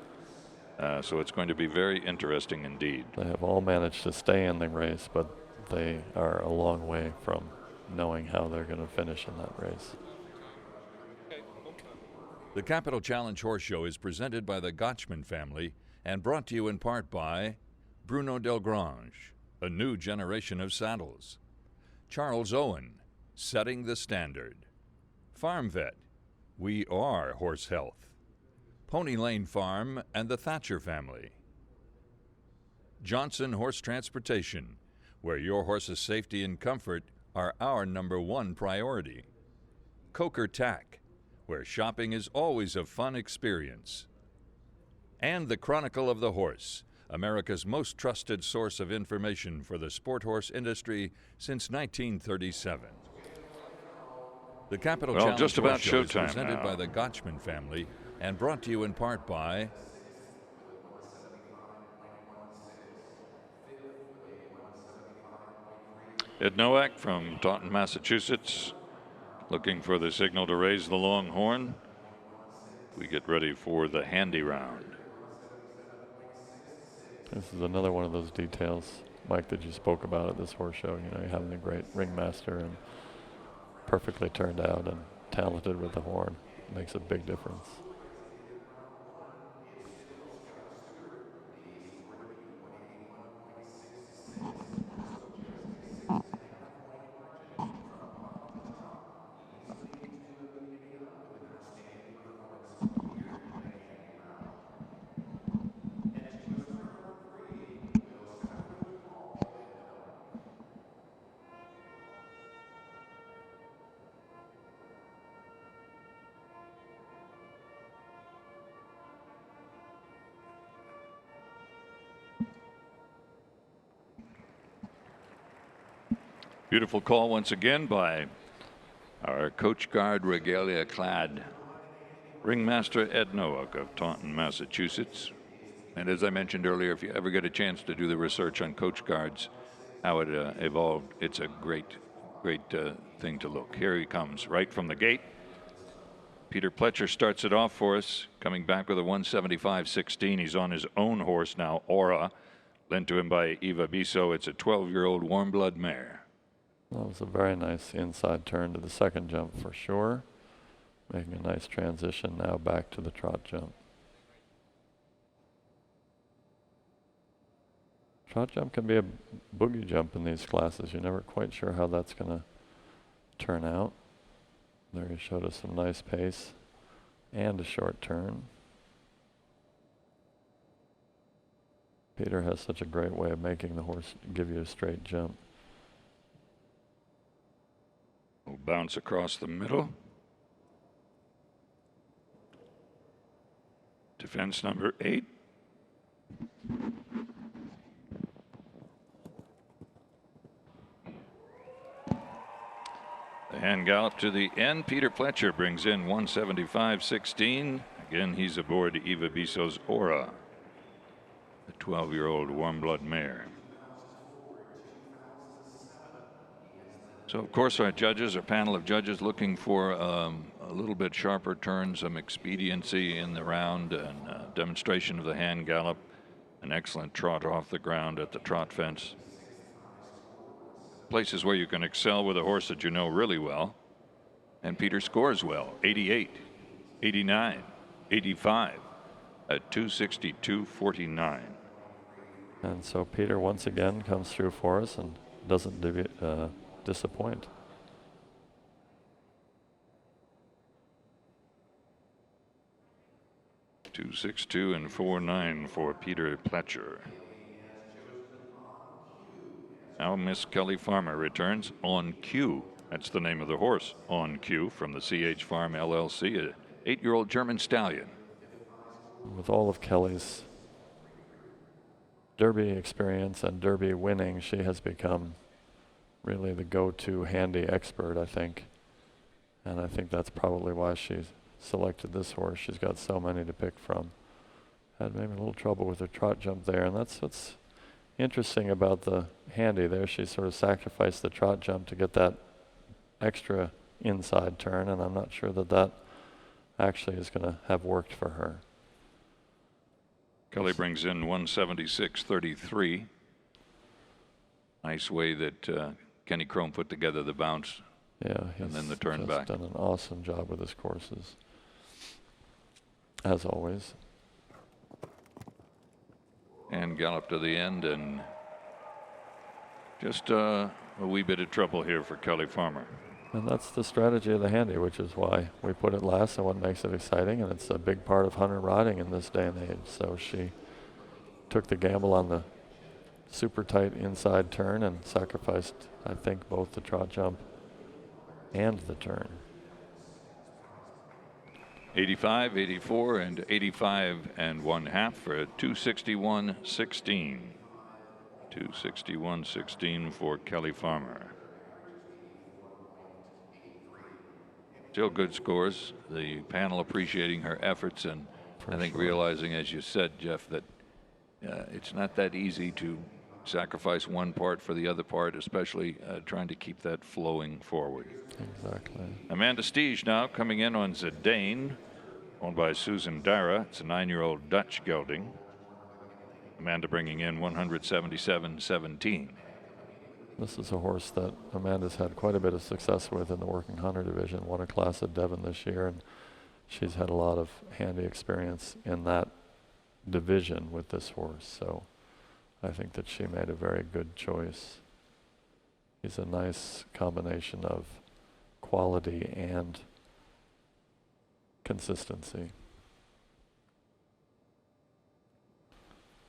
A: So it's going to be very interesting indeed.
K: They have all managed to stay in the race, but they are a long way from knowing how they're going to finish in that race.
A: The Capital Challenge Horse Show is presented by the Gotchman family and brought to you in part by Bruno Delgrange, a new generation of saddles. Charles Owen, setting the standard. Farm Vet, we are horse health. Pony Lane Farm and the Thatcher family. Johnson Horse Transportation, where your horse's safety and comfort are our #1 priority. Coker Tack, where shopping is always a fun experience. And the Chronicle of the Horse, America's most trusted source of information for the sport horse industry since 1937. The Capital Challenge
M: just about
A: Horse Show is
M: showtime
A: presented
M: now.
A: by the Gotchman family and brought to you in part by
M: Ed Nowak from Taunton, Massachusetts, looking for the signal to raise the long horn. We get ready for the Handy round.
K: This is another one of those details, Mike, that you spoke about at this horse show. You know, you're having a great ringmaster and perfectly turned out and talented with the horn. Makes a big difference.
M: Beautiful call once again by our Coach Guard regalia clad ringmaster Ed Nowak of Taunton, Massachusetts. And as I mentioned earlier, if you ever get a chance to do the research on Coach Guards, how it evolved, it's a great thing to look. Here he comes right from the gate. Peter Pletcher starts it off for us, coming back with a 175.16. He's on his own horse now, Aura, lent to him by Eva Biso. It's a 12-year-old warm blood mare.
K: That was a very nice inside turn to the second jump for sure. Making a nice transition now back to the trot jump. Trot jump can be a boogie jump in these classes. You're never quite sure how that's going to turn out. There he showed us some nice pace and a short turn. Peter has such a great way of making the horse give you a straight jump.
M: We'll bounce across the middle. Defense number 8. The hand gallop to the end. Peter Pletcher brings in 175.16. Again, he's aboard Eva Biso's Aura, the 12-year-old warm blood mare. So, of course, our panel of judges, looking for a little bit sharper turn, some expediency in the round, and demonstration of the hand gallop, an excellent trot off the ground at the trot fence. Places where you can excel with a horse that you know really well. And Peter scores well, 88, 89, 85 at 262.49.
K: And so Peter once again comes through for us and doesn't disappoint.
M: .262 and 4.9 for Peter Pletcher. Now Miss Kelly Farmer returns On Cue. That's the name of the horse, On Cue, from the CH Farm LLC, an 8-year-old German stallion.
K: With all of Kelly's Derby experience and Derby winning, she has become really the go-to handy expert, I think. And I think that's probably why she's selected this horse. She's got so many to pick from. Had maybe a little trouble with her trot jump there, and that's what's interesting about the handy there. She sort of sacrificed the trot jump to get that extra inside turn, and I'm not sure that that actually is going to have worked for her.
M: Kelly brings in 176.33. Nice way that Kenny Crone put together the bounce.
K: Yeah,
M: and then the turn
K: just
M: back.
K: Done an awesome job with his courses, as always.
M: And gallop to the end, and just a wee bit of trouble here for Kelly Farmer.
K: And that's the strategy of the handy, which is why we put it last and what makes it exciting, and it's a big part of hunter riding in this day and age. So she took the gamble on the super tight inside turn and sacrificed, I think, both the trot jump and the turn.
M: 85, 84, and 85 and 1/2 for a 261.16. 261.16 for Kelly Farmer. Still good scores. The panel appreciating her efforts, and I think realizing, as you said, Jeff, that it's not that easy to sacrifice one part for the other part, especially trying to keep that flowing forward.
K: Exactly.
M: Amanda Steege now coming in on Zidane, owned by Susan Dara. It's a 9-year-old Dutch gelding. Amanda bringing in 177.17.
K: This is a horse that Amanda's had quite a bit of success with in the working hunter division. Won a class at Devon this year, and she's had a lot of handy experience in that division with this horse. So I think that she made a very good choice. He's a nice combination of quality and consistency.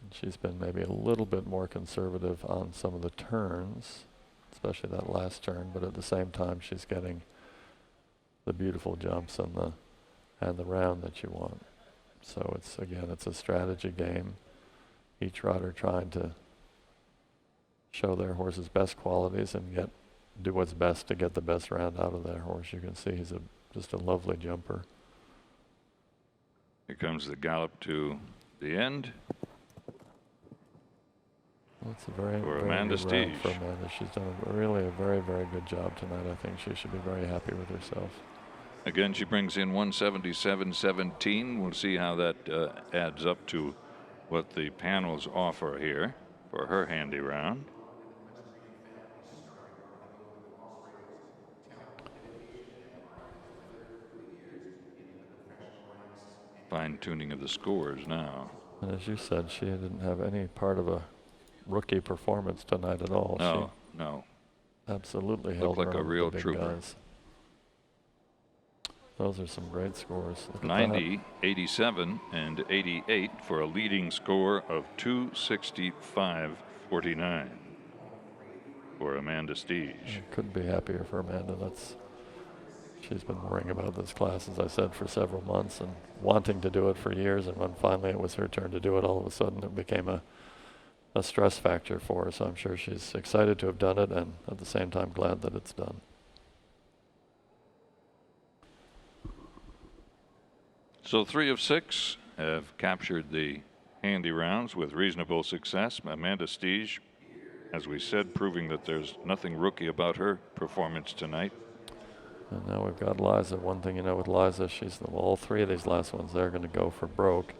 K: And she's been maybe a little bit more conservative on some of the turns, especially that last turn, but at the same time she's getting the beautiful jumps and the round that you want. So it's, again, it's a strategy game. Each rider trying to show their horse's best qualities and get do what's best to get the best round out of that horse. You can see he's just a lovely jumper.
M: Here comes the gallop to the end.
K: That's a very,
M: for
K: very
M: Amanda
K: good round
M: Steege.
K: for Amanda. She's done really a very, very good job tonight. I think she should be very happy with herself.
M: Again, she brings in 177.17. We'll see how that adds up to what the panels offer here for her handy round. Fine tuning of the scores now.
K: And as you said, she didn't have any part of a rookie performance tonight at all.
M: No,
K: she
M: no.
K: Absolutely
M: Looked
K: held
M: like
K: her
M: a
K: own with
M: real
K: the big
M: trooper.
K: guys. Those are some great scores. Look at
M: 90, 87, and 88 for a leading score of 265.49 for Amanda Steege.
K: Couldn't be happier for Amanda. She's been worrying about this class, as I said, for several months and wanting to do it for years. And when finally it was her turn to do it, all of a sudden it became a stress factor for her. So I'm sure she's excited to have done it and at the same time glad that it's done.
M: So 3 of 6 have captured the handy rounds with reasonable success. Amanda Steege, as we said, proving that there's nothing rookie about her performance tonight.
K: And now we've got Liza. One thing you know with Liza, all 3 of these last ones, they're going to go for broke.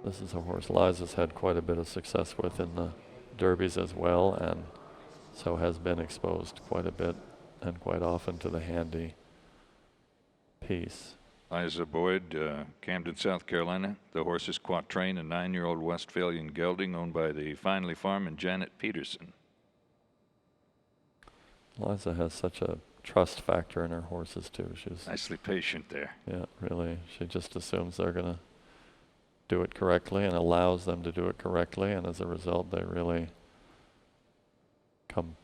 K: This is a horse Liza's had quite a bit of success with in the derbies as well, and so has been exposed quite a bit and quite often to the handy piece.
M: Liza Boyd, Camden, South Carolina. The horse is Quatrain, a 9-year-old Westphalian gelding owned by the Finley Farm and Janet Peterson.
K: Liza has such a trust factor in her horses too. She's
M: nicely patient there.
K: Yeah, really. She just assumes they're going to do it correctly and allows them to do it correctly, and as a result they really come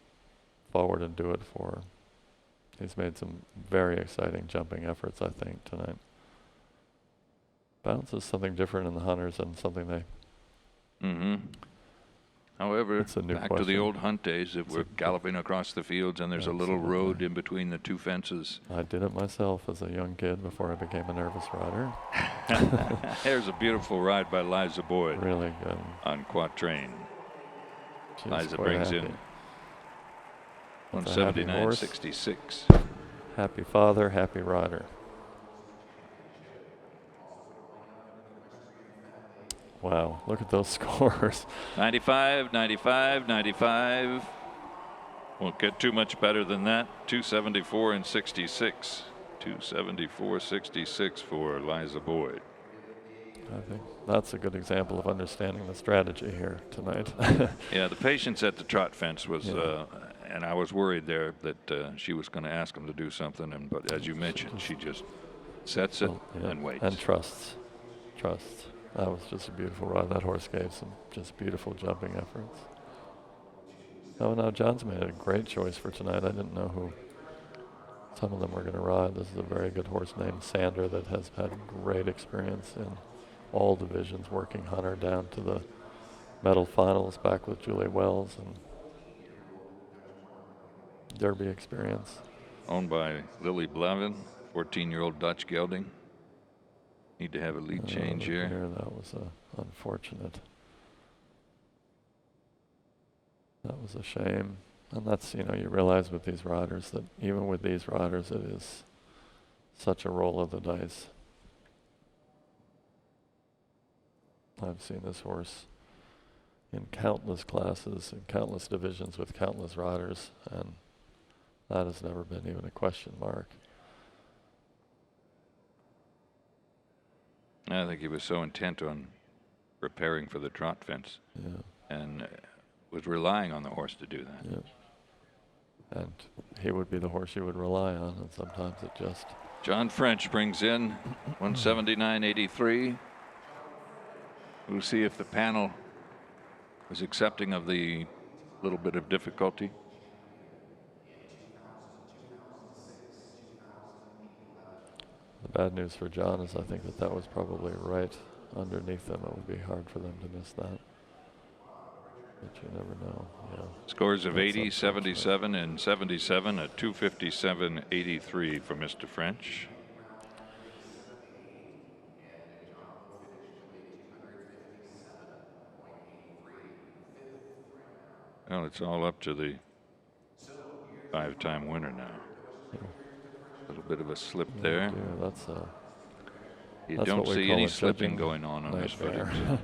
K: forward and do it for her. He's made some very exciting jumping efforts, I think, tonight. Bounce is something different in the hunters and something they...
M: However,
K: It's a new
M: back to the
K: question.
M: old hunt days, if we're galloping across the fields and there's a little road in between the 2 fences.
K: I did it myself as a young kid before I became a nervous rider.
M: There's a beautiful ride by Liza Boyd.
K: Really good.
M: On Quatrain.
K: She's
M: Liza
K: quite
M: brings
K: happy.
M: in
K: With a happy horse,
M: 179.66.
K: Happy father, happy rider. Wow, look at those scores.
M: 95, 95, 95. Won't get too much better than that. 274 and 66. 274.66 for Liza Boyd.
K: I think that's a good example of understanding the strategy here tonight.
M: Yeah, the patience at the trot fence was,
K: Yeah.
M: and I was worried there that she was going to ask him to do something, but as you mentioned, she just sets it and waits.
K: And trusts. Trusts. That was just a beautiful ride. That horse gave some just beautiful jumping efforts. Oh, now John's made a great choice for tonight. I didn't know who some of them were going to ride. This is a very good horse named Sander that has had great experience in all divisions, working Hunter down to the medal finals back with Julie Wells and Derby experience.
M: Owned by Lily Blavin, 14-year-old Dutch gelding. Need to have a lead change here.
K: That was unfortunate. That was a shame. And that's, you realize with these riders that even with these riders, it is such a roll of the dice. I've seen this horse in countless classes, in countless divisions with countless riders, and that has never been even a question mark.
M: I think he was so intent on preparing for the trot fence.
K: Yeah.
M: And was relying on the horse to do that.
K: Yeah. And he would be the horse you would rely on, and sometimes it just...
M: John French brings in 179.83. We'll see if the panel is accepting of the little bit of difficulty.
K: The bad news for John is I think that was probably right underneath them. It would be hard for them to miss that. But you never know. Yeah.
M: Scores of
K: That's
M: 80,
K: unfortunate.
M: 77, and 77 at 257.83 for Mr. French. Well, it's all up to the 5-time winner now. A little bit of a slip there.
K: Yeah, that's
M: You
K: that's
M: don't
K: what we
M: see
K: call
M: any
K: a
M: slipping
K: judging
M: going on this footage.
K: nightmare.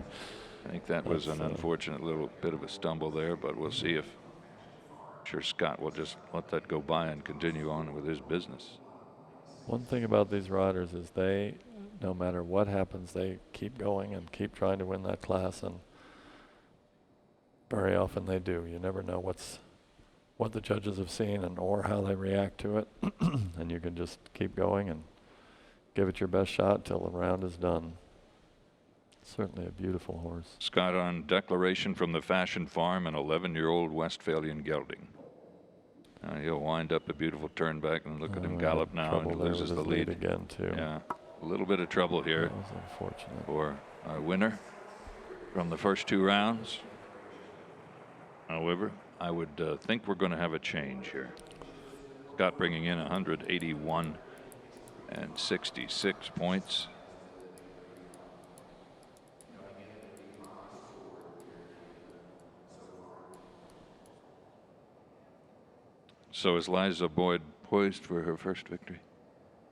M: I think that was an unfortunate little bit of a stumble there, but we'll see if sure Scott will just let that go by and continue on with his business.
K: One thing about these riders is they, no matter what happens, they keep going and keep trying to win that class, and very often they do. You never know what the judges have seen and or how they react to it, and you can just keep going and give it your best shot till the round is done. Certainly a beautiful horse.
M: Scott on declaration from the Fashion Farm, an 11-year-old Westphalian gelding. He'll wind up a beautiful turn back, and look at him gallop now, and he loses the lead
K: again too.
M: Yeah, a little bit of trouble here.
K: That was unfortunate
M: For our winner from the first 2 rounds. However, I would think we're going to have a change here. Scott bringing in 181 and 66 points. So is Liza Boyd poised for her first victory?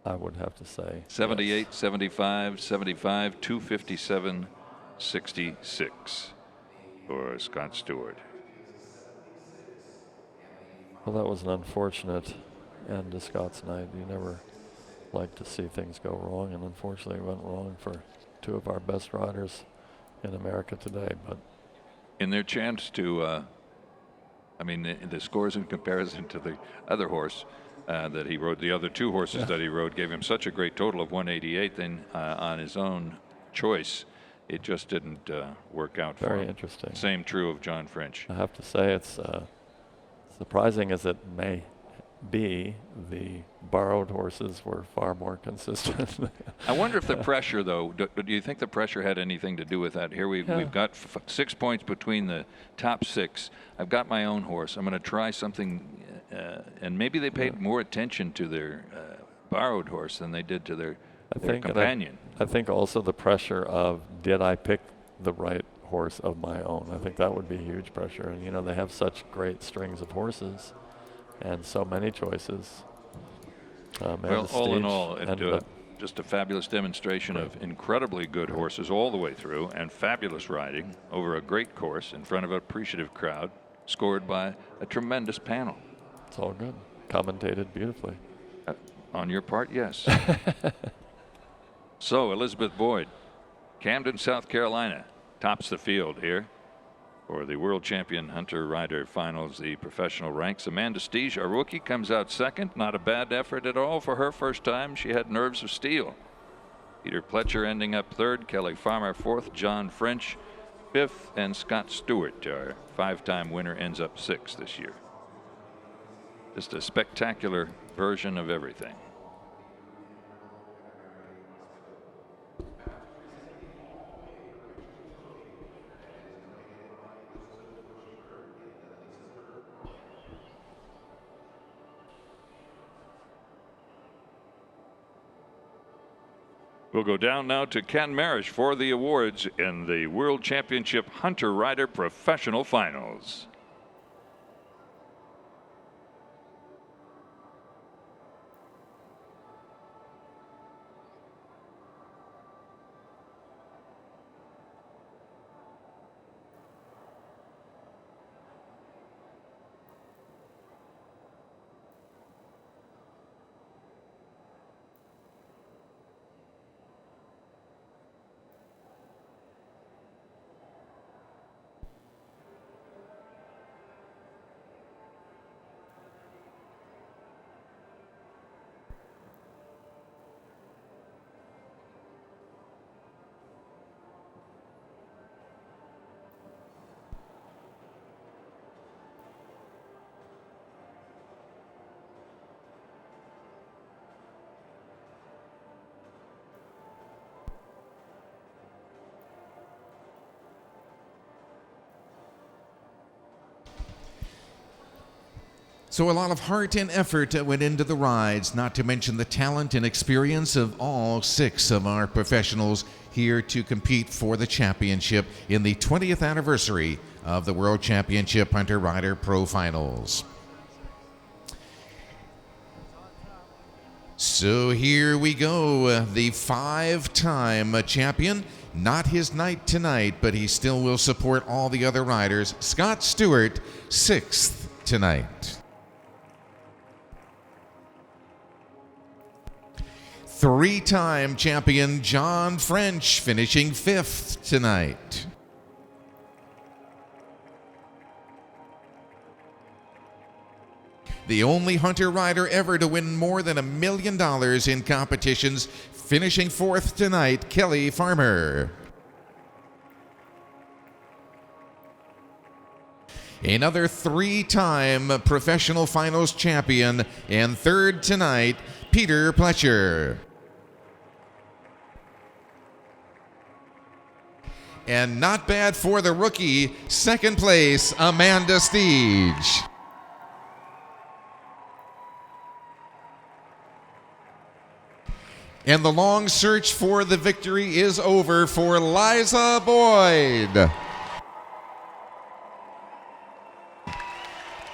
K: I would have to say
M: 78, yes. 75, 75, 257, 66 for Scott Stewart.
K: Well, that was an unfortunate end to Scott's night. You never like to see things go wrong, and unfortunately it went wrong for 2 of our best riders in America today. But
M: in their chance to, I mean, the scores in comparison to the other horse that he rode, the other 2 horses that he rode, gave him such a great total of 188. Then on his own choice, it just didn't work out for him.
K: Very interesting.
M: Same true of John French.
K: I have to say, it's surprising as it may be, the borrowed horses were far more consistent.
M: I wonder if the pressure, though, do you think the pressure had anything to do with that? Here we've got 6 points between the top 6. I've got my own horse. I'm going to try something, and maybe they paid more attention to their borrowed horse than they did to their companion.
K: I think also the pressure of, did I pick the right horse of my own? I think that would be huge pressure. And, you know, they have such great strings of horses and so many choices.
M: Well, all in all, just a fabulous demonstration of incredibly good horses all the way through, and fabulous riding over a great course in front of an appreciative crowd, scored by a tremendous panel.
K: It's all good. Commentated beautifully.
M: On your part, yes. So, Elizabeth Boyd, Camden, South Carolina, tops the field here for the World Champion Hunter Rider Finals, the professional ranks. Amanda Steege, a rookie, comes out second. Not a bad effort at all for her first time. She had nerves of steel. Peter Pletcher ending up third, Kelly Farmer fourth, John French fifth, and Scott Stewart, our 5-time winner, ends up sixth this year. Just a spectacular version of everything. We'll go down now to Ken Marish for the awards in the World Championship Hunter Rider Professional Finals.
N: So a lot of heart and effort went into the rides, not to mention the talent and experience of all 6 of our professionals here to compete for the championship in the 20th anniversary of the World Championship Hunter Rider Pro Finals. So here we go, the 5-time champion. Not his night tonight, but he still will support all the other riders. Scott Stewart, 6th tonight. 3-time champion John French finishing 5th tonight. The only hunter rider ever to win more than $1 million in competitions, finishing 4th tonight, Kelly Farmer. Another 3-time professional finals champion and 3rd tonight, Peter Pletcher. And not bad for the rookie, 2nd place, Amanda Steege. And the long search for the victory is over for Liza Boyd.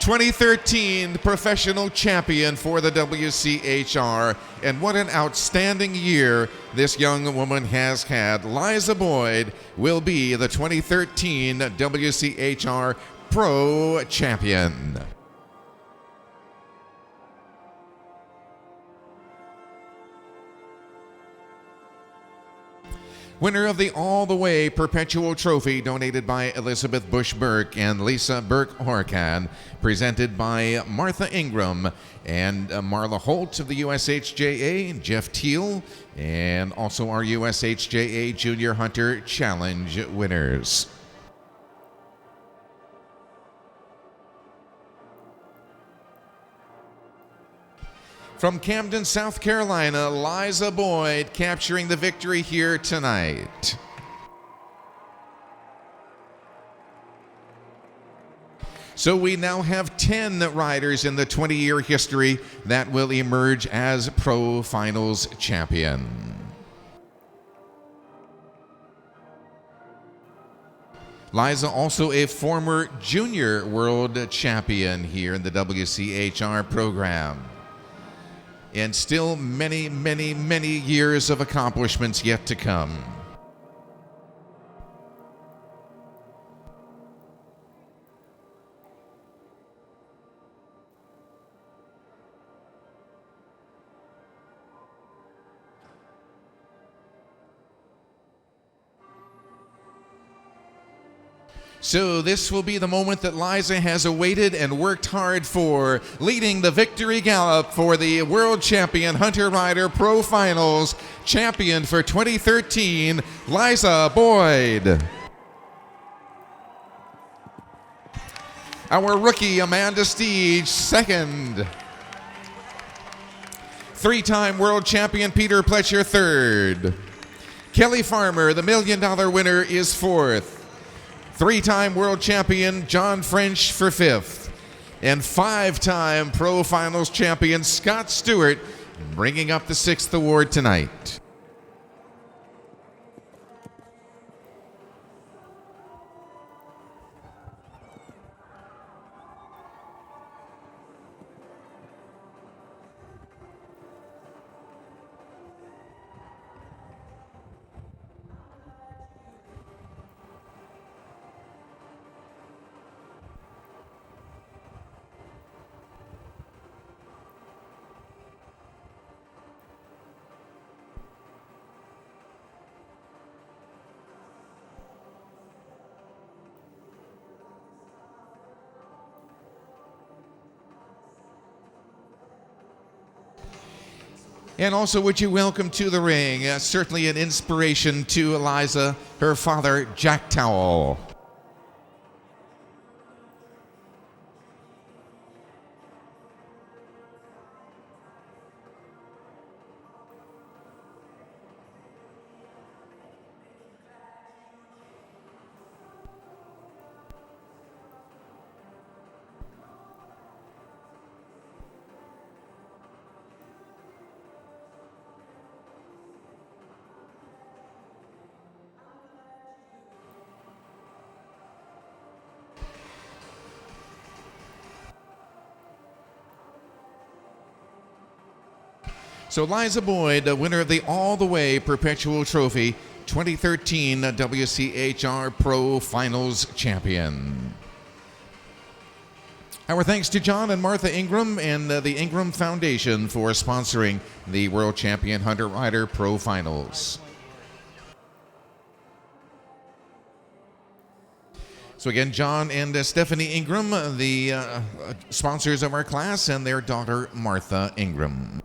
N: 2013 professional champion for the WCHR, and what an outstanding year this young woman has had. Liza Boyd will be the 2013 WCHR Pro Champion. Winner of the All the Way Perpetual Trophy donated by Elizabeth Bush Burke and Lisa Burke Horkan, presented by Martha Ingram and Marla Holt of the USHJA, Jeff Teal, and also our USHJA Junior Hunter Challenge winners. From Camden, South Carolina, Liza Boyd capturing the victory here tonight. So we now have 10 riders in the 20-year history that will emerge as Pro Finals champion. Liza also a former junior world champion here in the WCHR program. And still many, many, many years of accomplishments yet to come. So this will be the moment that Liza has awaited and worked hard for, leading the victory gallop for the World Champion Hunter Rider Pro Finals, champion for 2013, Liza Boyd. Our rookie, Amanda Steege, 2nd. 3-time world champion Peter Pletcher, 3rd. Kelly Farmer, the $1 million winner, is 4th. 3-time world champion John French for 5th. And 5-time Pro Finals champion Scott Stewart bringing up the 6th award tonight. And also, would you welcome to the ring, certainly an inspiration to Liza, her father, Jack Towell. So Liza Boyd, winner of the All the Way Perpetual Trophy, 2013 WCHR Pro Finals champion. Our thanks to John and Martha Ingram and the Ingram Foundation for sponsoring the World Champion Hunter Rider Pro Finals. So again, John and Stephanie Ingram, the sponsors of our class, and their daughter, Martha Ingram.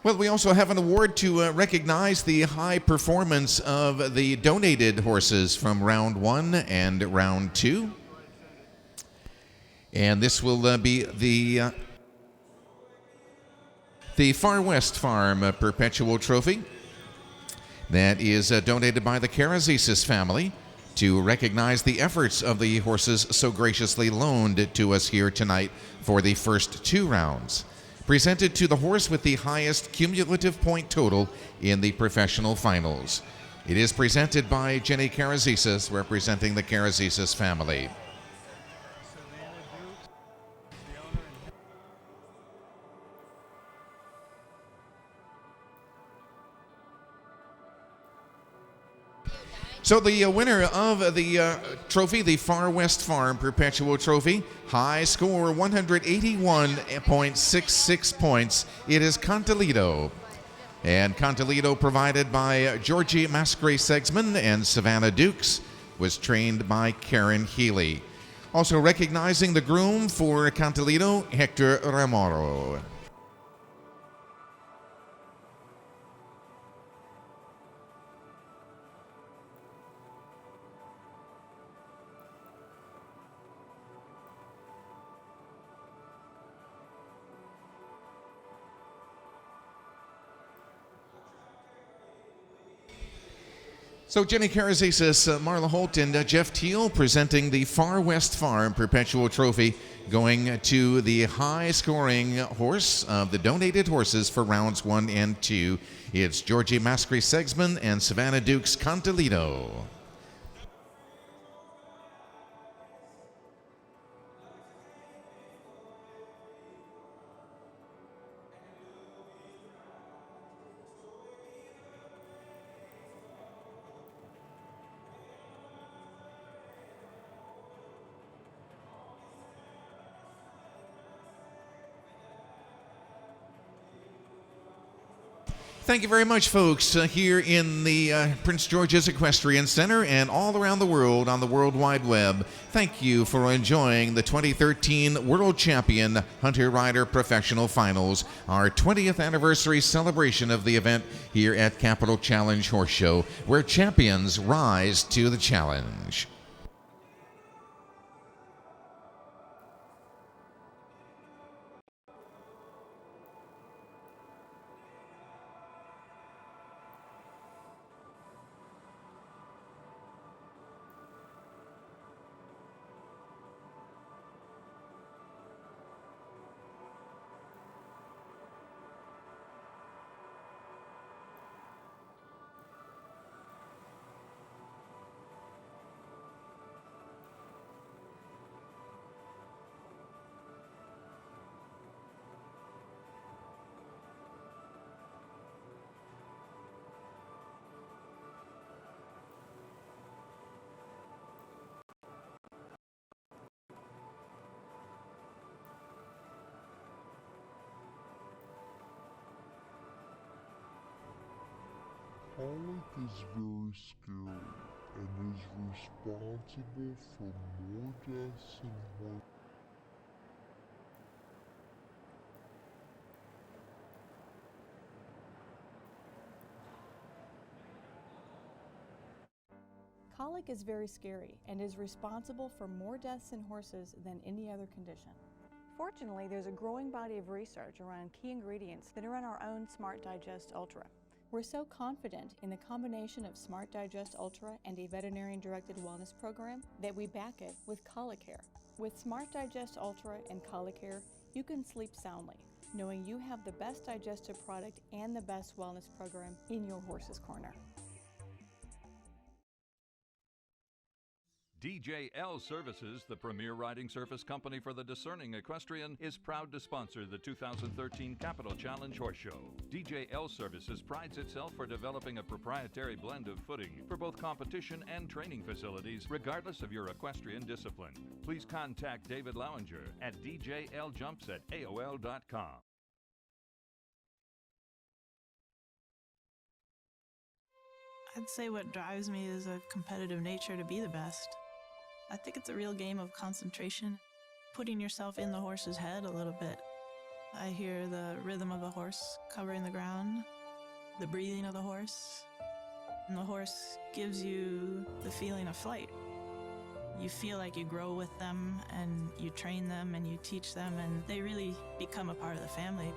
N: Well, we also have an award to recognize the high performance of the donated horses from round 1 and round 2. And this will be the Far West Farm Perpetual Trophy that is donated by the Karazisis family to recognize the efforts of the horses so graciously loaned to us here tonight for the first 2 rounds. Presented to the horse with the highest cumulative point total in the professional finals. It is presented by Jenny Karazisis, representing the Karazisis family. So the winner of the trophy, the Far West Farm Perpetual Trophy, high score 181.66 points. It is Cantalito. And Cantalito, provided by Georgie Mascray-Segsman and Savannah Dukes, was trained by Karen Healy. Also recognizing the groom for Cantalito, Hector Ramoro. So Jenny Karazisis, Marla Holt, and Jeff Teal presenting the Far West Farm Perpetual Trophy, going to the high-scoring horse of the donated horses for rounds 1 and 2. It's Georgie Mascray-Segsman and Savannah Dukes Cantalito. Thank you very much, folks, here in the Prince George's Equestrian Center and all around the world on the World Wide Web. Thank you for enjoying the 2013 World Champion Hunter Rider Professional Finals, our 20th anniversary celebration of the event here at Capital Challenge Horse Show, where champions rise to the challenge.
O: Pollock is very skilled and is responsible for more deaths in horse.
H: Colic is very scary and is responsible for more deaths in horses than any other condition. Fortunately, there's a growing body of research around key ingredients that are in our own Smart Digest Ultra. We're so confident in the combination of Smart Digest Ultra and a veterinarian-directed wellness program that we back it with Colicare. With Smart Digest Ultra and Colicare, you can sleep soundly, knowing you have the best digestive product and the best wellness program in your horse's corner.
A: DJL Services, the premier riding service company for the discerning equestrian, is proud to sponsor the 2013 Capital Challenge Horse Show. DJL Services prides itself for developing a proprietary blend of footing for both competition and training facilities, regardless of your equestrian discipline. Please contact David Lowinger at djljumps@aol.com.
I: I'd say what drives me is a competitive nature to be the best. I think it's a real game of concentration, putting yourself in the horse's head a little bit. I hear the rhythm of the horse covering the ground, the breathing of the horse, and the horse gives you the feeling of flight. You feel like you grow with them, and you train them, and you teach them, and they really become a part of the family.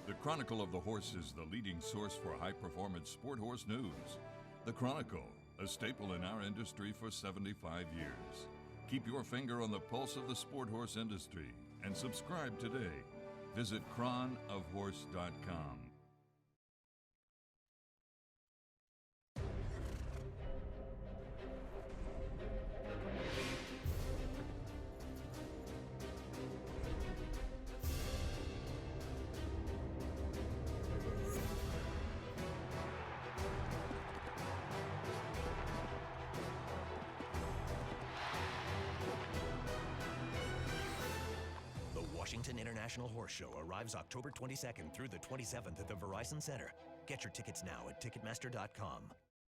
A: The Chronicle of the Horse is the leading source for high-performance sport horse news. The Chronicle, a staple in our industry for 75 years. Keep your finger on the pulse of the sport horse industry and subscribe today. Visit cronofhorse.com.
J: Washington International Horse Show arrives October 22nd through the 27th at the Verizon Center. Get your tickets now at Ticketmaster.com.